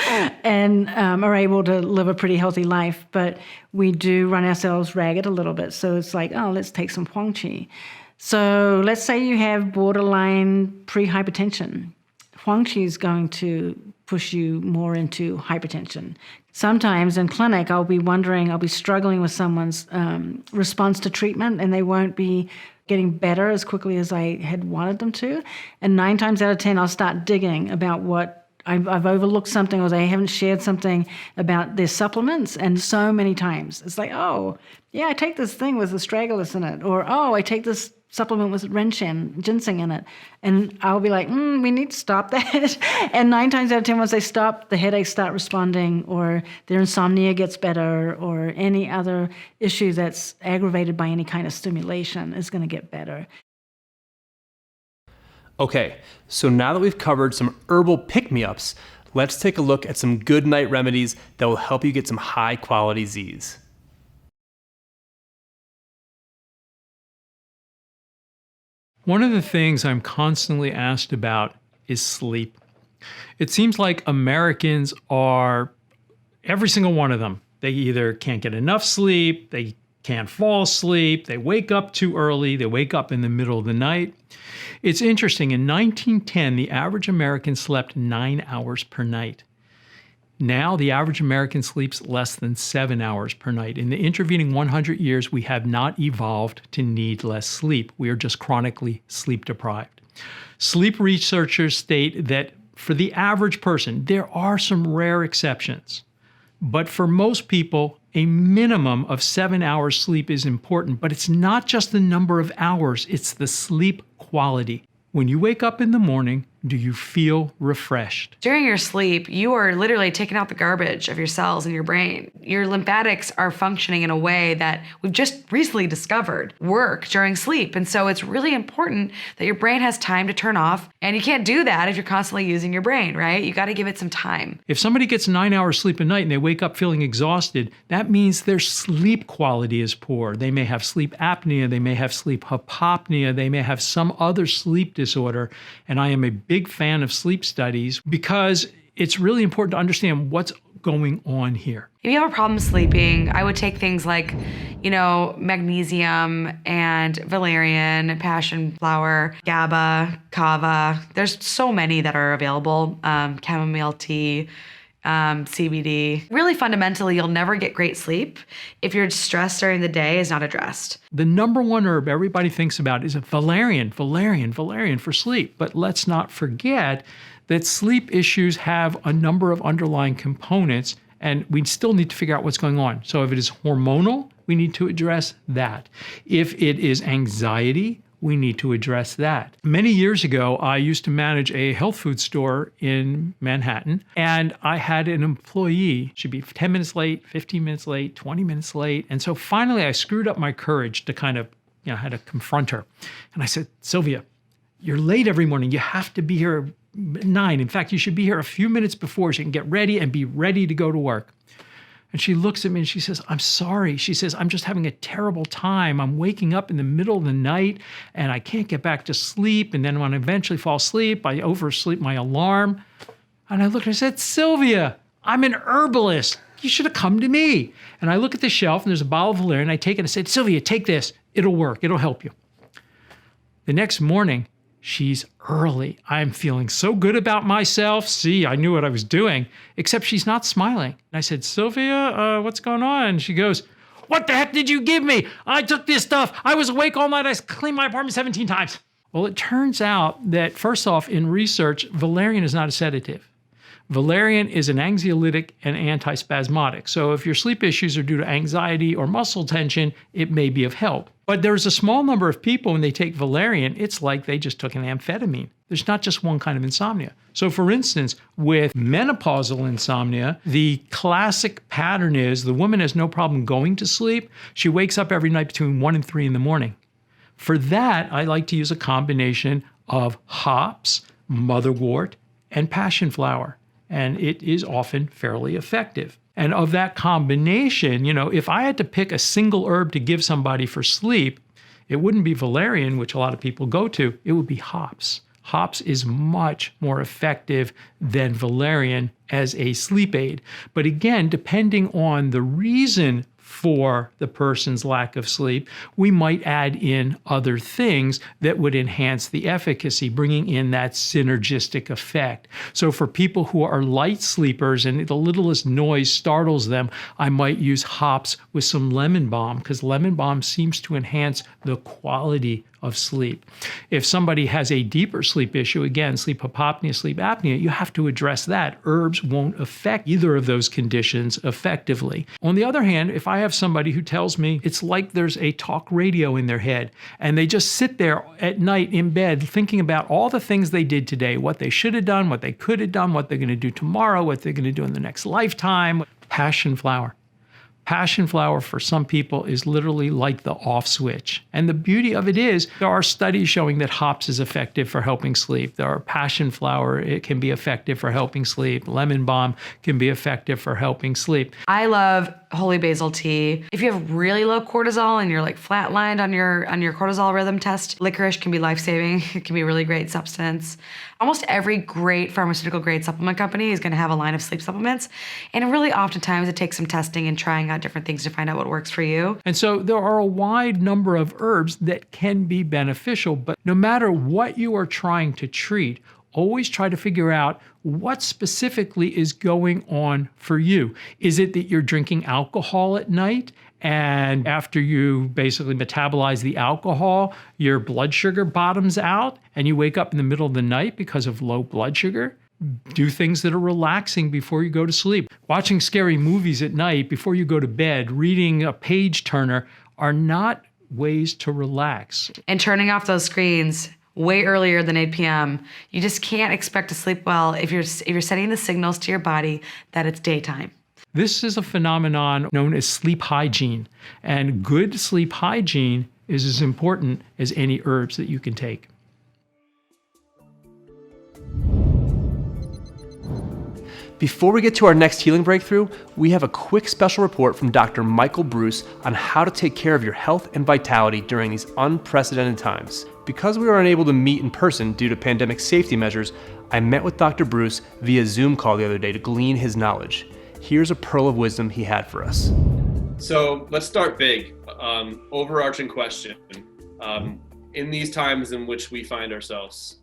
and are able to live a pretty healthy life. But we do run ourselves ragged a little bit. So it's like, let's take some Huang Qi. So let's say you have borderline pre-hypertension. Huang Qi is going to push you more into hypertension. Sometimes in clinic, I'll be struggling with someone's response to treatment, and they won't be getting better as quickly as I had wanted them to. And 9 times out of 10, I'll start digging about what I've overlooked something, or they haven't shared something about their supplements. And so many times it's like, I take this thing with astragalus in it, or I take this supplement with ginseng in it. And I'll be like, we need to stop that. And 9 times out of 10, once they stop, the headaches start responding, or their insomnia gets better, or any other issue that's aggravated by any kind of stimulation is going to get better. Okay, so now that we've covered some herbal pick-me-ups, let's take a look at some good night remedies that will help you get some high-quality Z's. One of the things I'm constantly asked about is sleep. It seems like Americans are, every single one of them, they either can't get enough sleep, they can't fall asleep, they wake up too early, they wake up in the middle of the night. It's interesting, in 1910, the average American slept 9 hours per night. Now, the average American sleeps less than 7 hours per night. In the intervening 100 years, we have not evolved to need less sleep. We are just chronically sleep deprived. Sleep researchers state that for the average person, there are some rare exceptions. But for most people, a minimum of 7 hours sleep is important. But it's not just the number of hours, it's the sleep quality. When you wake up in the morning, do you feel refreshed? During your sleep, you are literally taking out the garbage of your cells in your brain. Your lymphatics are functioning in a way that we've just recently discovered work during sleep. And so it's really important that your brain has time to turn off. And you can't do that if you're constantly using your brain, right? You got to give it some time. If somebody gets 9 hours sleep a night and they wake up feeling exhausted, that means their sleep quality is poor. They may have sleep apnea, they may have sleep hypopnea, they may have some other sleep disorder. And I am a big fan of sleep studies because it's really important to understand what's going on here. If you have a problem sleeping, I would take things like, magnesium and valerian, passion flower, GABA, kava. There's so many that are available. Chamomile tea, CBD. Really fundamentally, you'll never get great sleep if your stress during the day is not addressed. The number one herb everybody thinks about is valerian for sleep. But let's not forget that sleep issues have a number of underlying components, and we still need to figure out what's going on. So if it is hormonal, we need to address that. If it is anxiety, we need to address that. Many years ago, I used to manage a health food store in Manhattan, and I had an employee. She'd be 10 minutes late, 15 minutes late, 20 minutes late. And so finally, I screwed up my courage to kind of, I had to confront her. And I said, Sylvia, you're late every morning. You have to be here at 9. In fact, you should be here a few minutes before so you can get ready and be ready to go to work. And she looks at me and she says, I'm sorry. She says, I'm just having a terrible time. I'm waking up in the middle of the night and I can't get back to sleep. And then when I eventually fall asleep, I oversleep my alarm. And I looked and I said, Sylvia, I'm an herbalist. You should have come to me. And I look at the shelf and there's a bottle of valerian. I take it and I said, Sylvia, take this. It'll work. It'll help you. The next morning, she's early. I'm feeling so good about myself. See, I knew what I was doing, except she's not smiling. And I said, Sylvia, what's going on? And she goes, what the heck did you give me? I took this stuff. I was awake all night. I cleaned my apartment 17 times. Well, it turns out that first off, in research, valerian is not a sedative. Valerian is an anxiolytic and antispasmodic. So if your sleep issues are due to anxiety or muscle tension, it may be of help. But there's a small number of people when they take valerian, it's like they just took an amphetamine. There's not just one kind of insomnia. So for instance, with menopausal insomnia, the classic pattern is the woman has no problem going to sleep. She wakes up every night between 1 and 3 in the morning. For that, I like to use a combination of hops, motherwort, and passion flower. And it is often fairly effective. And of that combination, if I had to pick a single herb to give somebody for sleep, it wouldn't be valerian, which a lot of people go to, it would be hops. Hops is much more effective than valerian as a sleep aid. But again, depending on the reason for the person's lack of sleep, we might add in other things that would enhance the efficacy, bringing in that synergistic effect. So for people who are light sleepers and the littlest noise startles them, I might use hops with some lemon balm because lemon balm seems to enhance the quality of sleep. If somebody has a deeper sleep issue, again, sleep hypopnea, sleep apnea, you have to address that. Herbs won't affect either of those conditions effectively. On the other hand, if I have somebody who tells me it's like there's a talk radio in their head and they just sit there at night in bed thinking about all the things they did today, what they should have done, what they could have done, what they're going to do tomorrow, what they're going to do in the next lifetime, passion flower. Passion flower for some people is literally like the off switch. And the beauty of it is there are studies showing that hops is effective for helping sleep. There are passion flower, it can be effective for helping sleep. Lemon balm can be effective for helping sleep. I love holy basil tea. If you have really low cortisol and you're like flatlined on your cortisol rhythm test, licorice can be life-saving. It can be a really great substance. Almost every great pharmaceutical grade supplement company is going to have a line of sleep supplements. And really oftentimes it takes some testing and trying out different things to find out what works for you. And so there are a wide number of herbs that can be beneficial, but no matter what you are trying to treat, always try to figure out what specifically is going on for you. Is it that you're drinking alcohol at night? And after you basically metabolize the alcohol, your blood sugar bottoms out and you wake up in the middle of the night because of low blood sugar? Do things that are relaxing before you go to sleep. Watching scary movies at night before you go to bed, reading a page turner are not ways to relax. And turning off those screens way earlier than 8 p.m. You just can't expect to sleep well if you're sending the signals to your body that it's daytime. This is a phenomenon known as sleep hygiene, and good sleep hygiene is as important as any herbs that you can take. Before we get to our next healing breakthrough, we have a quick special report from Dr. Michael Bruce on how to take care of your health and vitality during these unprecedented times. Because we were unable to meet in person due to pandemic safety measures, I met with Dr. Bruce via Zoom call the other day to glean his knowledge. Here's a pearl of wisdom he had for us. So let's start big. Overarching question. In these times in which we find ourselves,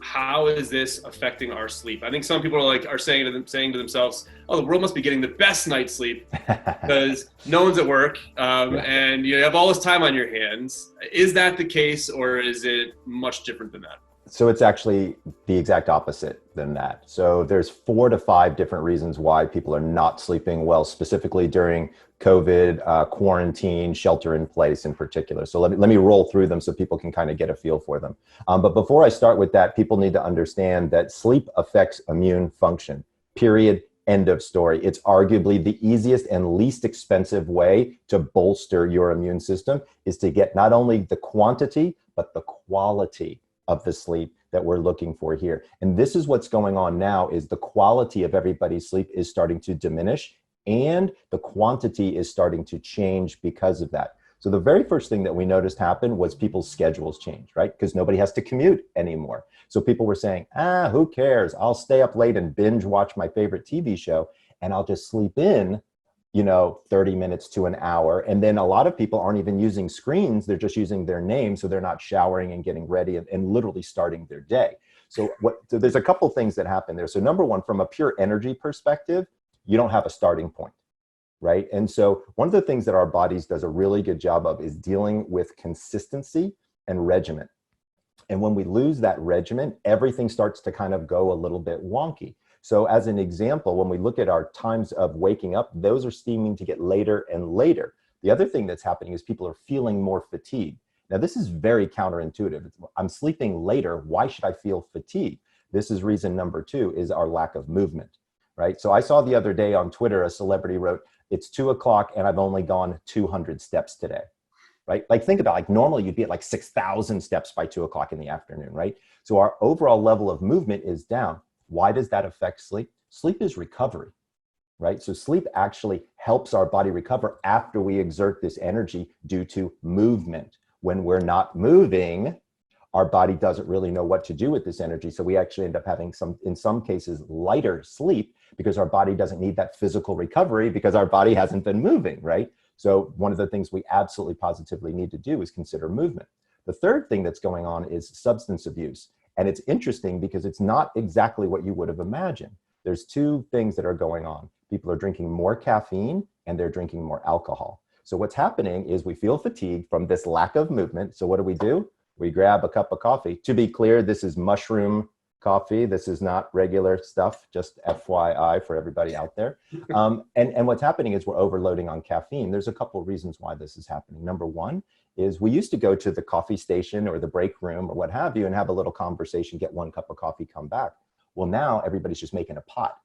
how is this affecting our sleep? I think some people are saying to themselves, "Oh, the world must be getting the best night's sleep because no one's at work and you have all this time on your hands." Is that the case, or is it much different than that? So it's actually the exact opposite than that. So there's 4 to 5 different reasons why people are not sleeping well, specifically during COVID, quarantine, shelter in place in particular. So let me roll through them so people can kind of get a feel for them. But before I start with that, people need to understand that sleep affects immune function, period. End of story. It's arguably the easiest and least expensive way to bolster your immune system is to get not only the quantity, but the quality of the sleep that we're looking for here. And this is what's going on now is the quality of everybody's sleep is starting to diminish and the quantity is starting to change because of that. So the very first thing that we noticed happen was people's schedules changed, right? Because nobody has to commute anymore. So people were saying, who cares? I'll stay up late and binge watch my favorite TV show and I'll just sleep in, 30 minutes to an hour. And then a lot of people aren't even using screens. They're just using their name. So they're not showering and getting ready and literally starting their day. So there's a couple things that happen there. So number one, from a pure energy perspective, you don't have a starting point. Right. And so one of the things that our bodies does a really good job of is dealing with consistency and regimen. And when we lose that regimen, everything starts to kind of go a little bit wonky. So as an example, when we look at our times of waking up, those are seeming to get later and later. The other thing that's happening is people are feeling more fatigued. Now, this is very counterintuitive. I'm sleeping later. Why should I feel fatigued? This is reason number 2 is our lack of movement. Right. So I saw the other day on Twitter, a celebrity wrote, it's 2 o'clock and I've only gone 200 steps today, right? Like think about like normally you'd be at like 6,000 steps by 2 o'clock in the afternoon, right? So our overall level of movement is down. Why does that affect sleep? Sleep is recovery, right? So sleep actually helps our body recover after we exert this energy due to movement. When we're not moving, our body doesn't really know what to do with this energy. So we actually end up having in some cases, lighter sleep because our body doesn't need that physical recovery because our body hasn't been moving, right? So one of the things we absolutely positively need to do is consider movement. The third thing that's going on is substance abuse. And it's interesting because it's not exactly what you would have imagined. There's 2 things that are going on. People are drinking more caffeine and they're drinking more alcohol. So what's happening is we feel fatigued from this lack of movement. So what do? We grab a cup of coffee. To be clear, this is mushroom coffee. This is not regular stuff, just FYI for everybody out there. And what's happening is we're overloading on caffeine. There's a couple of reasons why this is happening. Number one is we used to go to the coffee station or the break room or what have you and have a little conversation, get 1 cup of coffee, come back. Well, now everybody's just making a pot,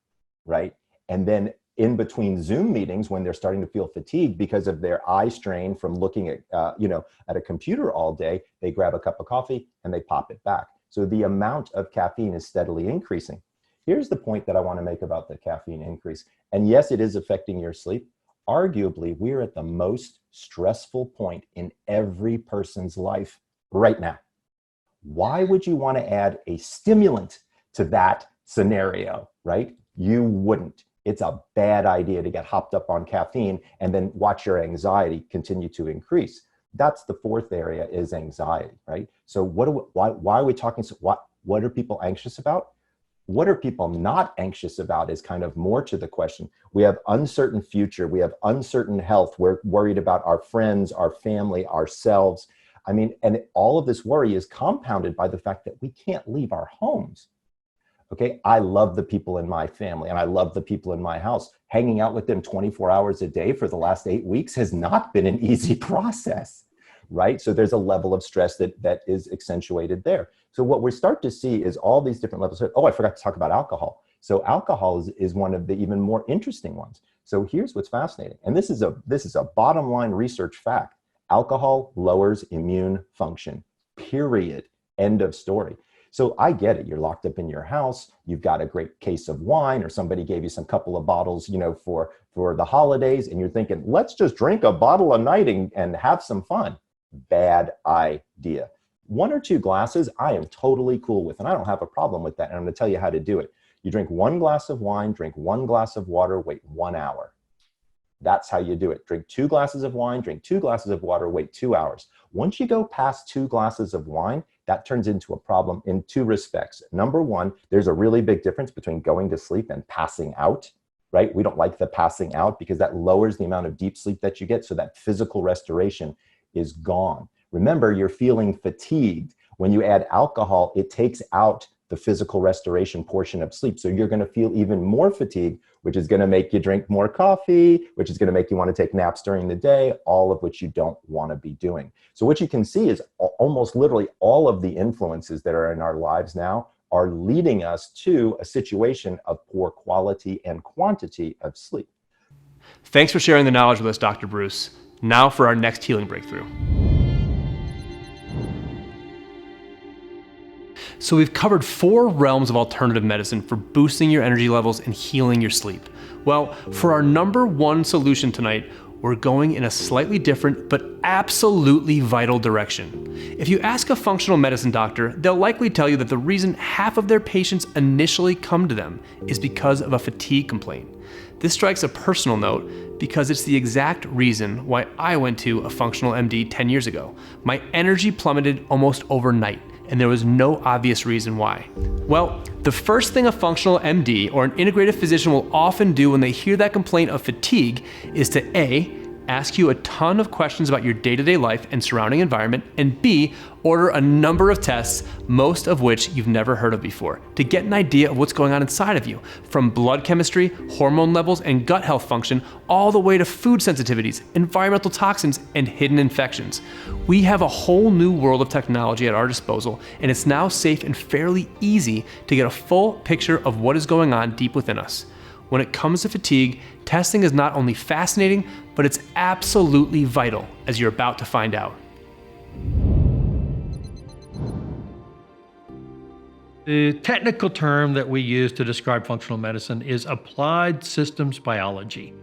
right? And then in between Zoom meetings, when they're starting to feel fatigued because of their eye strain from looking at, at a computer all day, they grab a cup of coffee and they pop it back. So the amount of caffeine is steadily increasing. Here's the point that I want to make about the caffeine increase. And yes, it is affecting your sleep. Arguably, we're at the most stressful point in every person's life right now. Why would you want to add a stimulant to that scenario, right? You wouldn't. It's a bad idea to get hopped up on caffeine and then watch your anxiety continue to increase. That's the 4th area is anxiety, right? So why are we talking? What are people anxious about? What are people not anxious about is kind of more to the question. We have uncertain future. We have uncertain health. We're worried about our friends, our family, ourselves. I mean, and all of this worry is compounded by the fact that we can't leave our homes. Okay, I love the people in my family and I love the people in my house. Hanging out with them 24 hours a day for the last 8 weeks has not been an easy process, right? So there's a level of stress that is accentuated there. So what we start to see is all these different levels. Oh, I forgot to talk about alcohol. So alcohol is one of the even more interesting ones. So here's what's fascinating. And this is a bottom line research fact. Alcohol lowers immune function, period. End of story. So I get it. You're locked up in your house. You've got a great case of wine or somebody gave you some couple of bottles, for the holidays. And you're thinking, let's just drink a bottle a night and have some fun. Bad idea. 1 or 2 glasses, I am totally cool with, and I don't have a problem with that. And I'm going to tell you how to do it. You drink 1 glass of wine, drink 1 glass of water, wait 1 hour. That's how you do it. Drink 2 glasses of wine, drink 2 glasses of water, wait 2 hours. Once you go past 2 glasses of wine, that turns into a problem in 2 respects. Number one, there's a really big difference between going to sleep and passing out, right? We don't like the passing out because that lowers the amount of deep sleep that you get. So that physical restoration is gone. Remember, you're feeling fatigued. When you add alcohol, it takes out the physical restoration portion of sleep. So you're going to feel even more fatigue, which is going to make you drink more coffee, which is going to make you want to take naps during the day, all of which you don't want to be doing. So what you can see is almost literally all of the influences that are in our lives now are leading us to a situation of poor quality and quantity of sleep. Thanks for sharing the knowledge with us, Dr. Bruce. Now for our next healing breakthrough. So we've covered 4 realms of alternative medicine for boosting your energy levels and healing your sleep. Well, for our number 1 solution tonight, we're going in a slightly different but absolutely vital direction. If you ask a functional medicine doctor, they'll likely tell you that the reason half of their patients initially come to them is because of a fatigue complaint. This strikes a personal note because it's the exact reason why I went to a functional MD 10 years ago. My energy plummeted almost overnight, and there was no obvious reason why. Well, the first thing a functional MD or an integrative physician will often do when they hear that complaint of fatigue is to A, ask you a ton of questions about your day-to-day life and surrounding environment, and B, order a number of tests, most of which you've never heard of before, to get an idea of what's going on inside of you, from blood chemistry, hormone levels, and gut health function, all the way to food sensitivities, environmental toxins, and hidden infections. We have a whole new world of technology at our disposal, and it's now safe and fairly easy to get a full picture of what is going on deep within us. When it comes to fatigue, testing is not only fascinating, but it's absolutely vital, as you're about to find out. The technical term that we use to describe functional medicine is applied systems biology,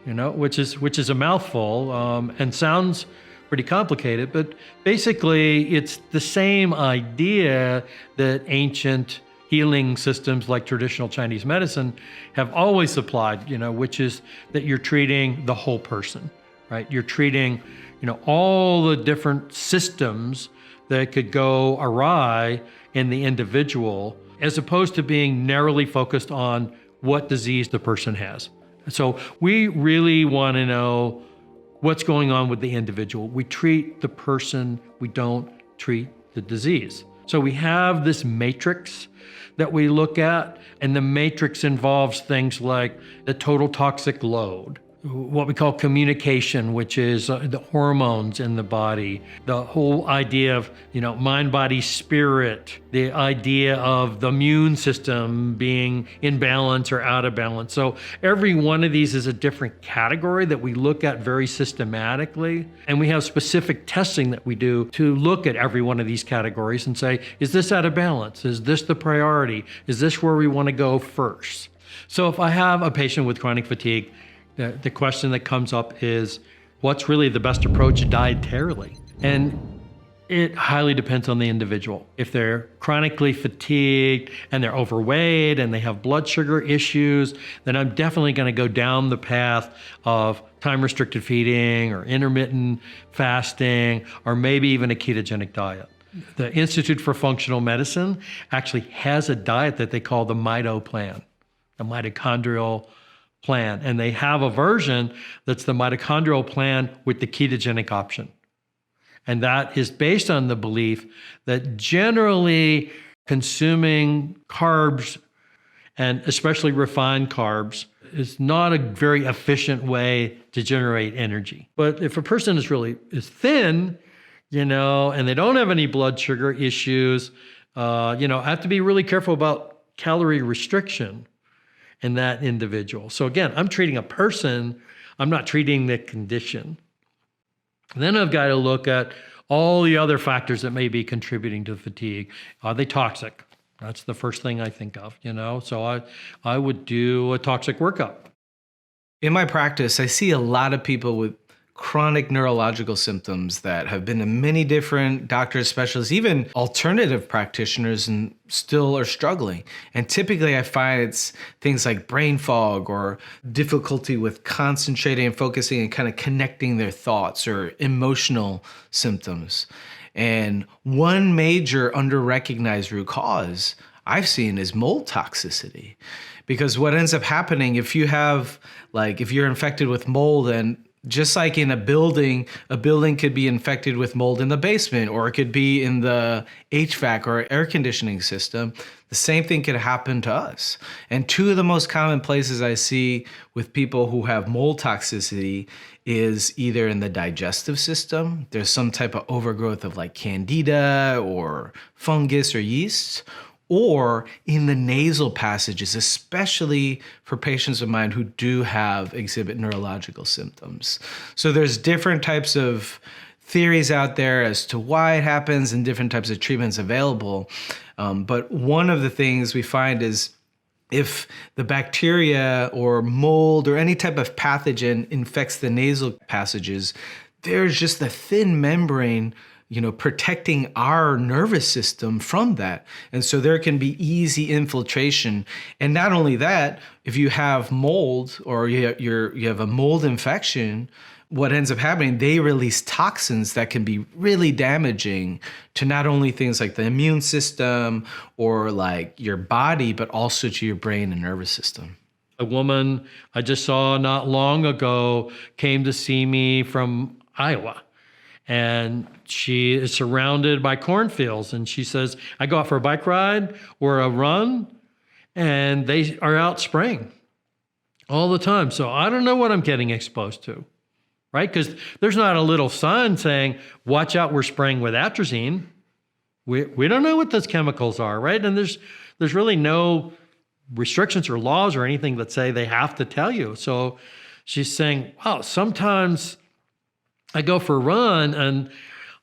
which is a mouthful and sounds pretty complicated, but basically it's the same idea that ancient healing systems like traditional Chinese medicine have always applied, which is that you're treating the whole person, right? You're treating, all the different systems that could go awry in the individual, as opposed to being narrowly focused on what disease the person has. So we really want to know what's going on with the individual. We treat the person, we don't treat the disease. So we have this matrix that we look at, and the matrix involves things like the total toxic load, what we call communication, which is the hormones in the body, the whole idea of, mind, body, spirit, the idea of the immune system being in balance or out of balance. So every one of these is a different category that we look at very systematically. And we have specific testing that we do to look at every one of these categories and say, is this out of balance? Is this the priority? Is this where we want to go first? So if I have a patient with chronic fatigue, the question that comes up is, what's really the best approach dietarily? And it highly depends on the individual. If they're chronically fatigued and they're overweight and they have blood sugar issues, then I'm definitely going to go down the path of time-restricted feeding or intermittent fasting, or maybe even a ketogenic diet. The Institute for Functional Medicine actually has a diet that they call the MITO plan, the mitochondrial plan. And they have a version that's the mitochondrial plan with the ketogenic option. And that is based on the belief that generally consuming carbs, and especially refined carbs, is not a very efficient way to generate energy. But if a person is thin, and they don't have any blood sugar issues, I have to be really careful about calorie restriction in that individual. So again, I'm treating a person, I'm not treating the condition. Then I've got to look at all the other factors that may be contributing to fatigue. Are they toxic? That's the first thing I think of, So I would do a toxic workup. In my practice, I see a lot of people with chronic neurological symptoms that have been to many different doctors, specialists, even alternative practitioners, and still are struggling. And typically I find it's things like brain fog or difficulty with concentrating and focusing and kind of connecting their thoughts, or emotional symptoms. And one major under-recognized root cause I've seen is mold toxicity. Because what ends up happening if you're infected with mold and Just like in a building could be infected with mold in the basement, or it could be in the HVAC or air conditioning system. The same thing could happen to us. And two of the most common places I see with people who have mold toxicity is either in the digestive system. There's some type of overgrowth of like candida or fungus or yeast, or in the nasal passages, especially for patients of mine who do exhibit neurological symptoms. So there's different types of theories out there as to why it happens and different types of treatments available. But one of the things we find is if the bacteria or mold or any type of pathogen infects the nasal passages, there's just a thin membrane protecting our nervous system from that. And so there can be easy infiltration. And not only that, if you have mold or you have a mold infection, what ends up happening, they release toxins that can be really damaging to not only things like the immune system or like your body, but also to your brain and nervous system. A woman I just saw not long ago came to see me from Iowa. And she is surrounded by cornfields. And she says, I go out for a bike ride or a run, and they are out spraying all the time. So I don't know what I'm getting exposed to, right? Because there's not a little sign saying, watch out, we're spraying with atrazine. We don't know what those chemicals are, right? And there's really no restrictions or laws or anything that say they have to tell you. So she's saying, wow, sometimes I go for a run and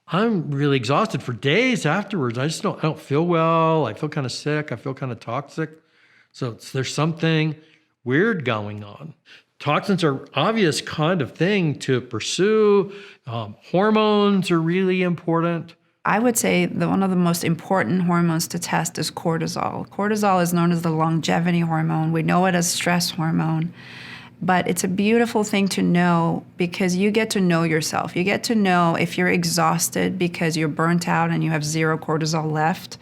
I'm really exhausted for days afterwards. I don't feel well. I feel kind of sick. I feel kind of toxic. So there's something weird going on. Toxins are obvious kind of thing to pursue. Hormones are really important. I would say that one of the most important hormones to test is cortisol. Cortisol is known as the longevity hormone. We know it as stress hormone. But it's a beautiful thing to know because you get to know yourself. You get to know if you're exhausted because you're burnt out and you have zero cortisol left,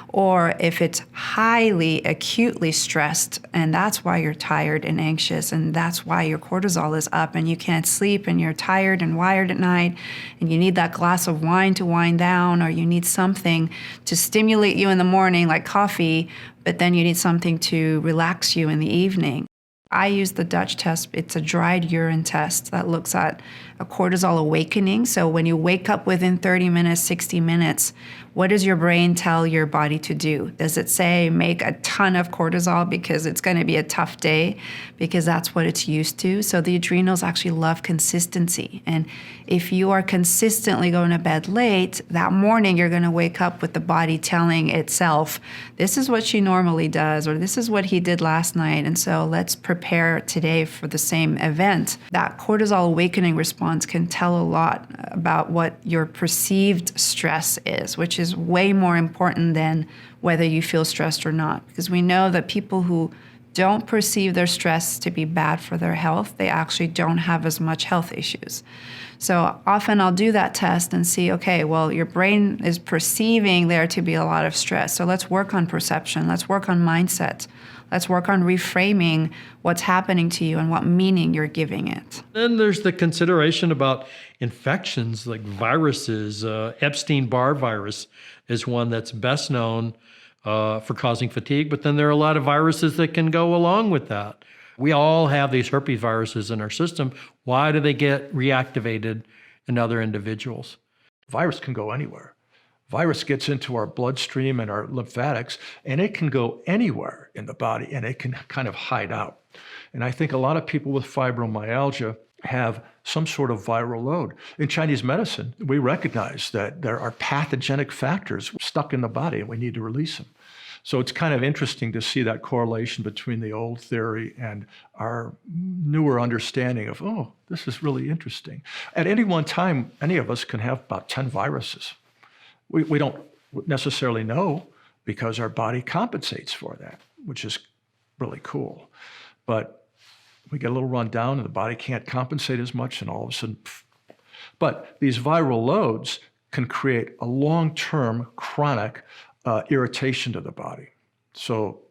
or if it's highly acutely stressed and that's why you're tired and anxious and that's why your cortisol is up and you can't sleep and you're tired and wired at night and you need that glass of wine to wind down, or you need something to stimulate you in the morning like coffee, but then you need something to relax you in the evening. I use the Dutch test. It's a dried urine test that looks at a cortisol awakening. So when you wake up within 30 minutes, 60 minutes, what does your brain tell your body to do? Does it say make a ton of cortisol because it's going to be a tough day? Because that's what it's used to. So the adrenals actually love consistency. And if you are consistently going to bed late, that morning you're going to wake up with the body telling itself, this is what she normally does, or this is what he did last night. And so let's prepare today for the same event. That cortisol awakening response can tell a lot about what your perceived stress is, which is way more important than whether you feel stressed or not. Because we know that people who don't perceive their stress to be bad for their health, they actually don't have as much health issues. So often I'll do that test and see, okay, well, your brain is perceiving there to be a lot of stress. So let's work on perception. Let's work on mindset. Let's work on reframing what's happening to you and what meaning you're giving it. Then there's the consideration about infections like viruses. Epstein-Barr virus is one that's best known for causing fatigue, but then there are a lot of viruses that can go along with that. We all have these herpes viruses in our system. Why do they get reactivated in other individuals? Virus can go anywhere. Virus gets into our bloodstream and our lymphatics, and it can go anywhere in the body, and it can kind of hide out. And I think a lot of people with fibromyalgia have some sort of viral load. In Chinese medicine, we recognize that there are pathogenic factors stuck in the body, and we need to release them. So it's kind of interesting to see that correlation between the old theory and our newer understanding of, oh, this is really interesting. At any one time, any of us can have about 10 viruses. We don't necessarily know because our body compensates for that, which is really cool. But we get a little run down and the body can't compensate as much, and all of a sudden, pff. But these viral loads can create a long-term chronic irritation to the body. So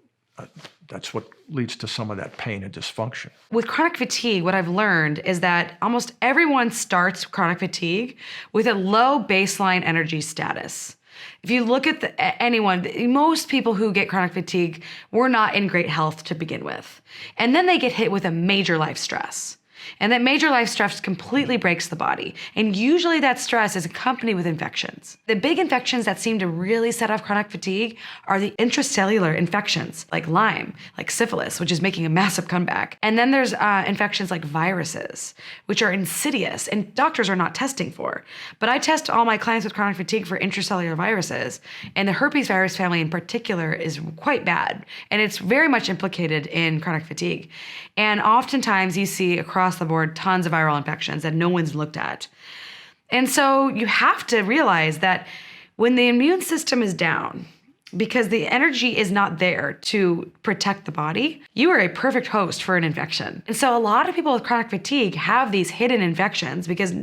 That's what leads to some of that pain and dysfunction. With chronic fatigue, what I've learned is that almost everyone starts chronic fatigue with a low baseline energy status. If you look at anyone, most people who get chronic fatigue were not in great health to begin with. And then they get hit with a major life stress. And that major life stress completely breaks the body. And usually that stress is accompanied with infections. The big infections that seem to really set off chronic fatigue are the intracellular infections, like Lyme, like syphilis, which is making a massive comeback. And then there's infections like viruses, which are insidious and doctors are not testing for. But I test all my clients with chronic fatigue for intracellular viruses. And the herpes virus family in particular is quite bad. And it's very much implicated in chronic fatigue. And oftentimes you see across the board tons of viral infections that no one's looked at. And so you have to realize that when the immune system is down, because the energy is not there to protect the body, you are a perfect host for an infection. And so a lot of people with chronic fatigue have these hidden infections because,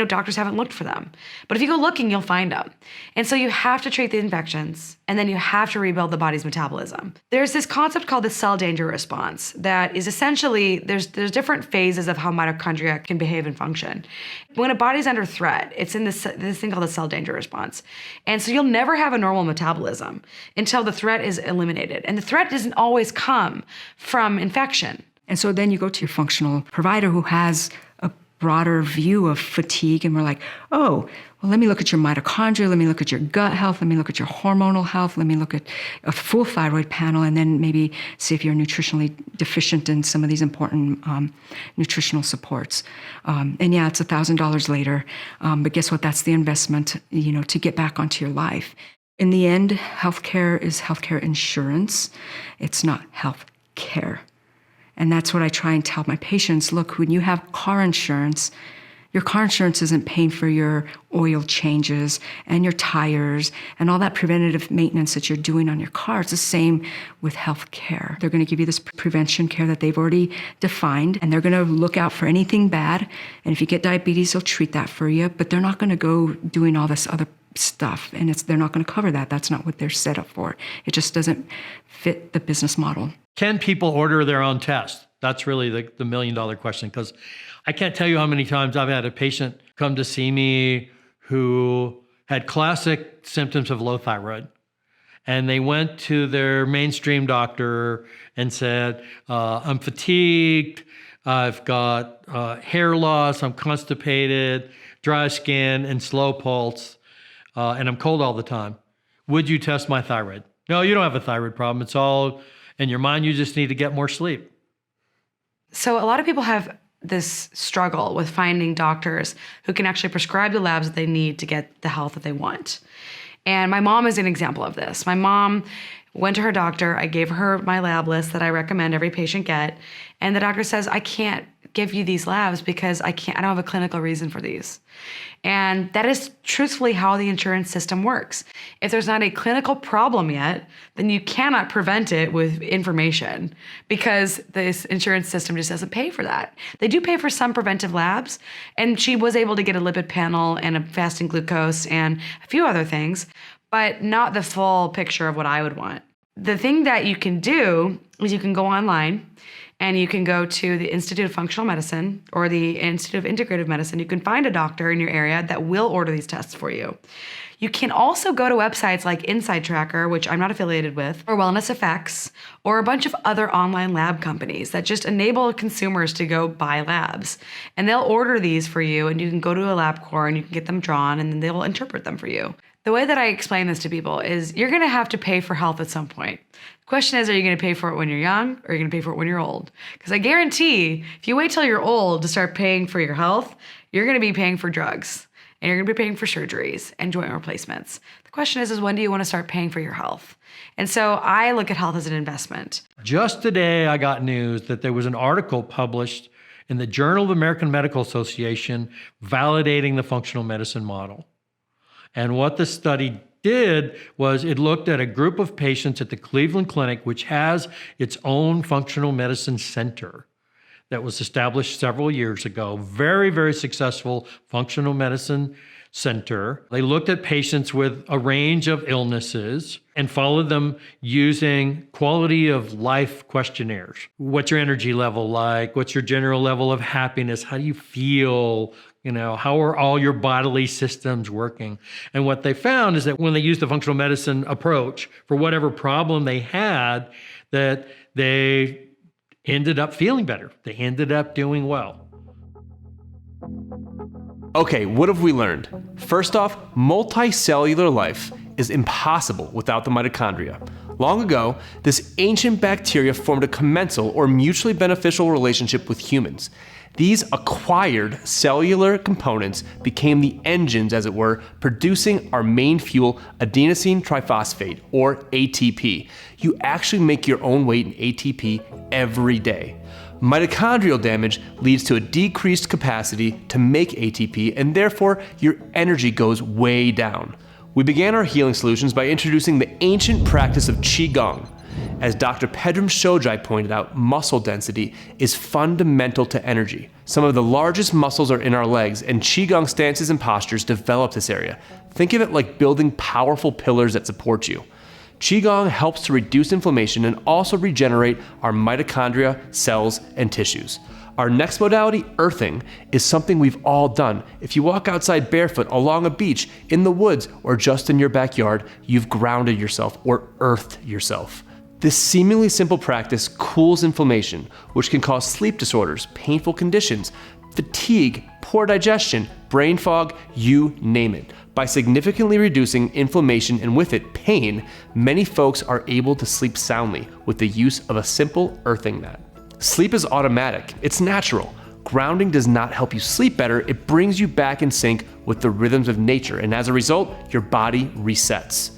doctors haven't looked for them. But if you go looking, you'll find them. And so you have to treat the infections, and then you have to rebuild the body's metabolism. There's this concept called the cell danger response that is essentially, there's different phases of how mitochondria can behave and function. When a body's under threat, it's in this thing called the cell danger response. And so you'll never have a normal metabolism until the threat is eliminated. And the threat doesn't always come from infection. And so then you go to your functional provider who has a broader view of fatigue, and we're like, oh, well, let me look at your mitochondria, let me look at your gut health, let me look at your hormonal health, let me look at a full thyroid panel, and then maybe see if you're nutritionally deficient in some of these important nutritional supports. And yeah, it's $1,000 later, but guess what? That's the investment, to get back onto your life. In the end, healthcare is healthcare insurance. It's not health care. And that's what I try and tell my patients. Look, when you have car insurance, your car insurance isn't paying for your oil changes and your tires and all that preventative maintenance that you're doing on your car. It's the same with health care. They're going to give you this prevention care that they've already defined, and they're going to look out for anything bad. And if you get diabetes, they'll treat that for you, but they're not going to go doing all this other stuff, and they're not going to cover that. That's not what they're set up for. It just doesn't fit the business model. Can people order their own test? That's really the million-dollar question, because I can't tell you how many times I've had a patient come to see me who had classic symptoms of low thyroid. And they went to their mainstream doctor and said, I'm fatigued, I've got hair loss, I'm constipated, dry skin, and slow pulse, and I'm cold all the time. Would you test my thyroid? No, you don't have a thyroid problem. It's all in your mind. You just need to get more sleep. So a lot of people have this struggle with finding doctors who can actually prescribe the labs that they need to get the health that they want. And my mom is an example of this. My mom went to her doctor. I gave her my lab list that I recommend every patient get. And the doctor says, I can't give you these labs because I don't have a clinical reason for these. And that is truthfully how the insurance system works. If there's not a clinical problem yet, then you cannot prevent it with information because this insurance system just doesn't pay for that. They do pay for some preventive labs, and she was able to get a lipid panel and a fasting glucose and a few other things, but not the full picture of what I would want. The thing that you can do is you can go online and you can go to the Institute of Functional Medicine or the Institute of Integrative Medicine. You can find a doctor in your area that will order these tests for you. You can also go to websites like Inside Tracker, which I'm not affiliated with, or Wellness Effects, or a bunch of other online lab companies that just enable consumers to go buy labs. And they'll order these for you, and you can go to a LabCorp and you can get them drawn, and then they will interpret them for you. The way that I explain this to people is you're going to have to pay for health at some point. The question is, are you going to pay for it when you're young, or are you going to pay for it when you're old? Because I guarantee if you wait till you're old to start paying for your health, you're going to be paying for drugs, and you're going to be paying for surgeries and joint replacements. The question is when do you want to start paying for your health? And so I look at health as an investment. Just today, I got news that there was an article published in the Journal of the American Medical Association validating the functional medicine model. And what the study did was it looked at a group of patients at the Cleveland Clinic, which has its own functional medicine center that was established several years ago. Very, very successful functional medicine Center. They looked at patients with a range of illnesses and followed them using quality of life questionnaires. What's your energy level like? What's your general level of happiness? How do you feel? How are all your bodily systems working? And what they found is that when they used the functional medicine approach for whatever problem they had, that they ended up feeling better. They ended up doing well. Okay, what have we learned? First off, multicellular life is impossible without the mitochondria. Long ago, this ancient bacteria formed a commensal or mutually beneficial relationship with humans. These acquired cellular components became the engines, as it were, producing our main fuel, adenosine triphosphate, or ATP. You actually make your own weight in ATP every day. Mitochondrial damage leads to a decreased capacity to make ATP, and therefore your energy goes way down. We began our healing solutions by introducing the ancient practice of Qigong. As Dr. Pedram Shojai pointed out, muscle density is fundamental to energy. Some of the largest muscles are in our legs, and Qigong stances and postures develop this area. Think of it like building powerful pillars that support you. Qigong helps to reduce inflammation and also regenerate our mitochondria, cells, and tissues. Our next modality, earthing, is something we've all done. If you walk outside barefoot along a beach, in the woods, or just in your backyard, you've grounded yourself or earthed yourself. This seemingly simple practice cools inflammation, which can cause sleep disorders, painful conditions, fatigue, poor digestion, brain fog, you name it. By significantly reducing inflammation and with it pain, many folks are able to sleep soundly with the use of a simple earthing mat. Sleep is automatic, it's natural. Grounding does not help you sleep better, it brings you back in sync with the rhythms of nature, and as a result, your body resets.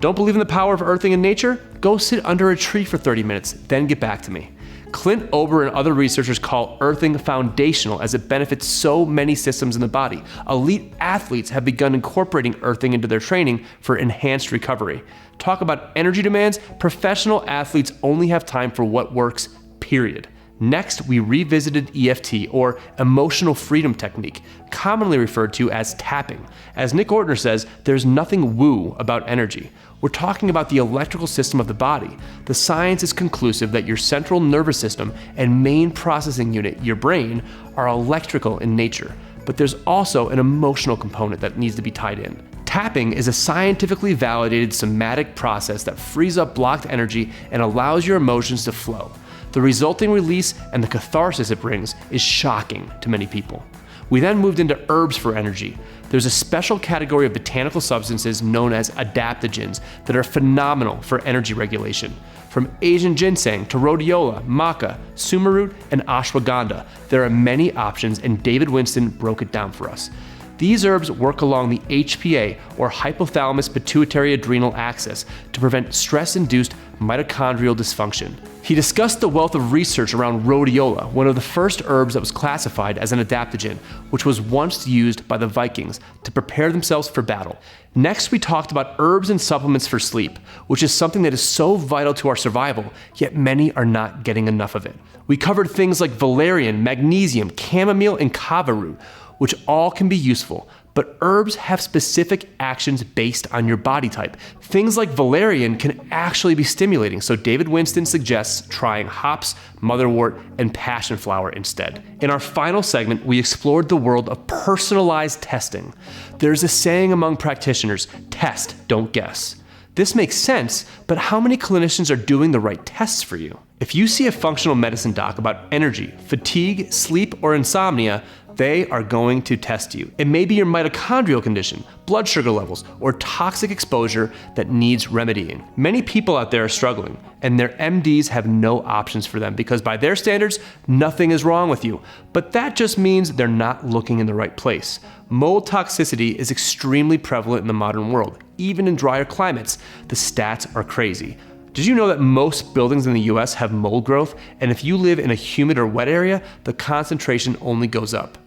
Don't believe in the power of earthing in nature? Go sit under a tree for 30 minutes, then get back to me. Clint Ober and other researchers call earthing foundational as it benefits so many systems in the body. Elite athletes have begun incorporating earthing into their training for enhanced recovery. Talk about energy demands, professional athletes only have time for what works, period. Next, we revisited EFT, or emotional freedom technique, commonly referred to as tapping. As Nick Ortner says, there's nothing woo about energy. We're talking about the electrical system of the body. The science is conclusive that your central nervous system and main processing unit, your brain, are electrical in nature. But there's also an emotional component that needs to be tied in. Tapping is a scientifically validated somatic process that frees up blocked energy and allows your emotions to flow. The resulting release and the catharsis it brings is shocking to many people. We then moved into herbs for energy. There's a special category of botanical substances known as adaptogens that are phenomenal for energy regulation. From Asian ginseng to rhodiola, maca, sumaroot, and ashwagandha, there are many options, and David Winston broke it down for us. These herbs work along the HPA, or hypothalamus pituitary adrenal axis, to prevent stress-induced mitochondrial dysfunction. He discussed the wealth of research around rhodiola, one of the first herbs that was classified as an adaptogen, which was once used by the Vikings to prepare themselves for battle. Next, we talked about herbs and supplements for sleep, which is something that is so vital to our survival, yet many are not getting enough of it. We covered things like valerian, magnesium, chamomile, and kava root, which all can be useful, but herbs have specific actions based on your body type. Things like valerian can actually be stimulating, so David Winston suggests trying hops, motherwort, and passion flower instead. In our final segment, we explored the world of personalized testing. There's a saying among practitioners, test, don't guess. This makes sense, but how many clinicians are doing the right tests for you? If you see a functional medicine doc about energy, fatigue, sleep, or insomnia, they are going to test you. It may be your mitochondrial condition, blood sugar levels, or toxic exposure that needs remedying. Many people out there are struggling, and their MDs have no options for them because by their standards, nothing is wrong with you. But that just means they're not looking in the right place. Mold toxicity is extremely prevalent in the modern world, even in drier climates. The stats are crazy. Did you know that most buildings in the US have mold growth? And if you live in a humid or wet area, the concentration only goes up.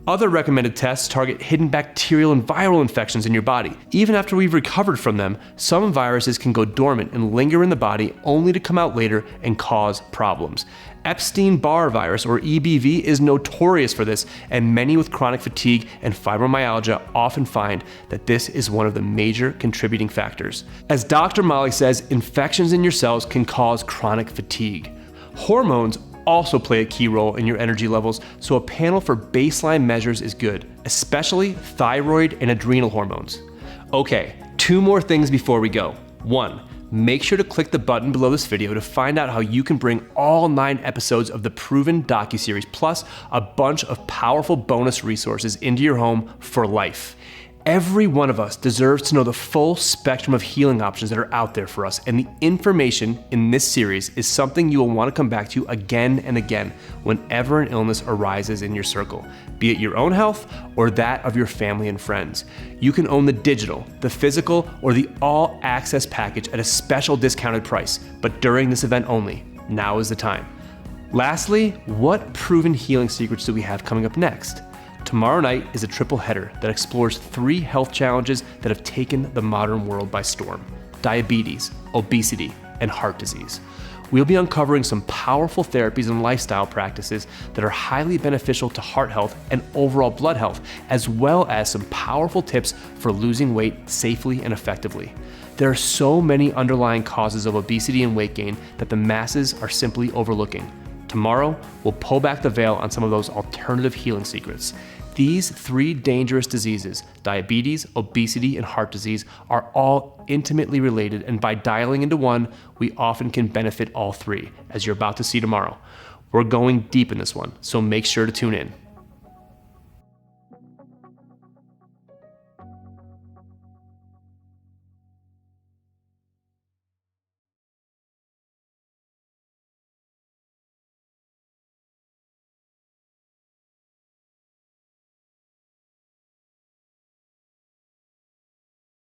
Other recommended tests target hidden bacterial and viral infections in your body. Even after we've recovered from them, some viruses can go dormant and linger in the body only to come out later and cause problems. Epstein-Barr virus, or EBV, is notorious for this, and many with chronic fatigue and fibromyalgia often find that this is one of the major contributing factors. As Dr. Molly says, infections in your cells can cause chronic fatigue. Hormones also play a key role in your energy levels, so a panel for baseline measures is good, especially thyroid and adrenal hormones. Okay, 2 more things before we go. 1, make sure to click the button below this video to find out how you can bring all 9 episodes of the Proven docuseries, plus a bunch of powerful bonus resources into your home for life. Every one of us deserves to know the full spectrum of healing options that are out there for us, and the information in this series is something you will want to come back to again and again whenever an illness arises in your circle, be it your own health or that of your family and friends. You can own the digital, the physical, or the all-access package at a special discounted price, but during this event only. Now is the time. Lastly, what proven healing secrets do we have coming up next? Tomorrow night is a triple header that explores 3 health challenges that have taken the modern world by storm: diabetes, obesity, and heart disease. We'll be uncovering some powerful therapies and lifestyle practices that are highly beneficial to heart health and overall blood health, as well as some powerful tips for losing weight safely and effectively. There are so many underlying causes of obesity and weight gain that the masses are simply overlooking. Tomorrow, we'll pull back the veil on some of those alternative healing secrets. These 3 dangerous diseases, diabetes, obesity, and heart disease, are all intimately related, and by dialing into one, we often can benefit all 3, as you're about to see tomorrow. We're going deep in this one, so make sure to tune in.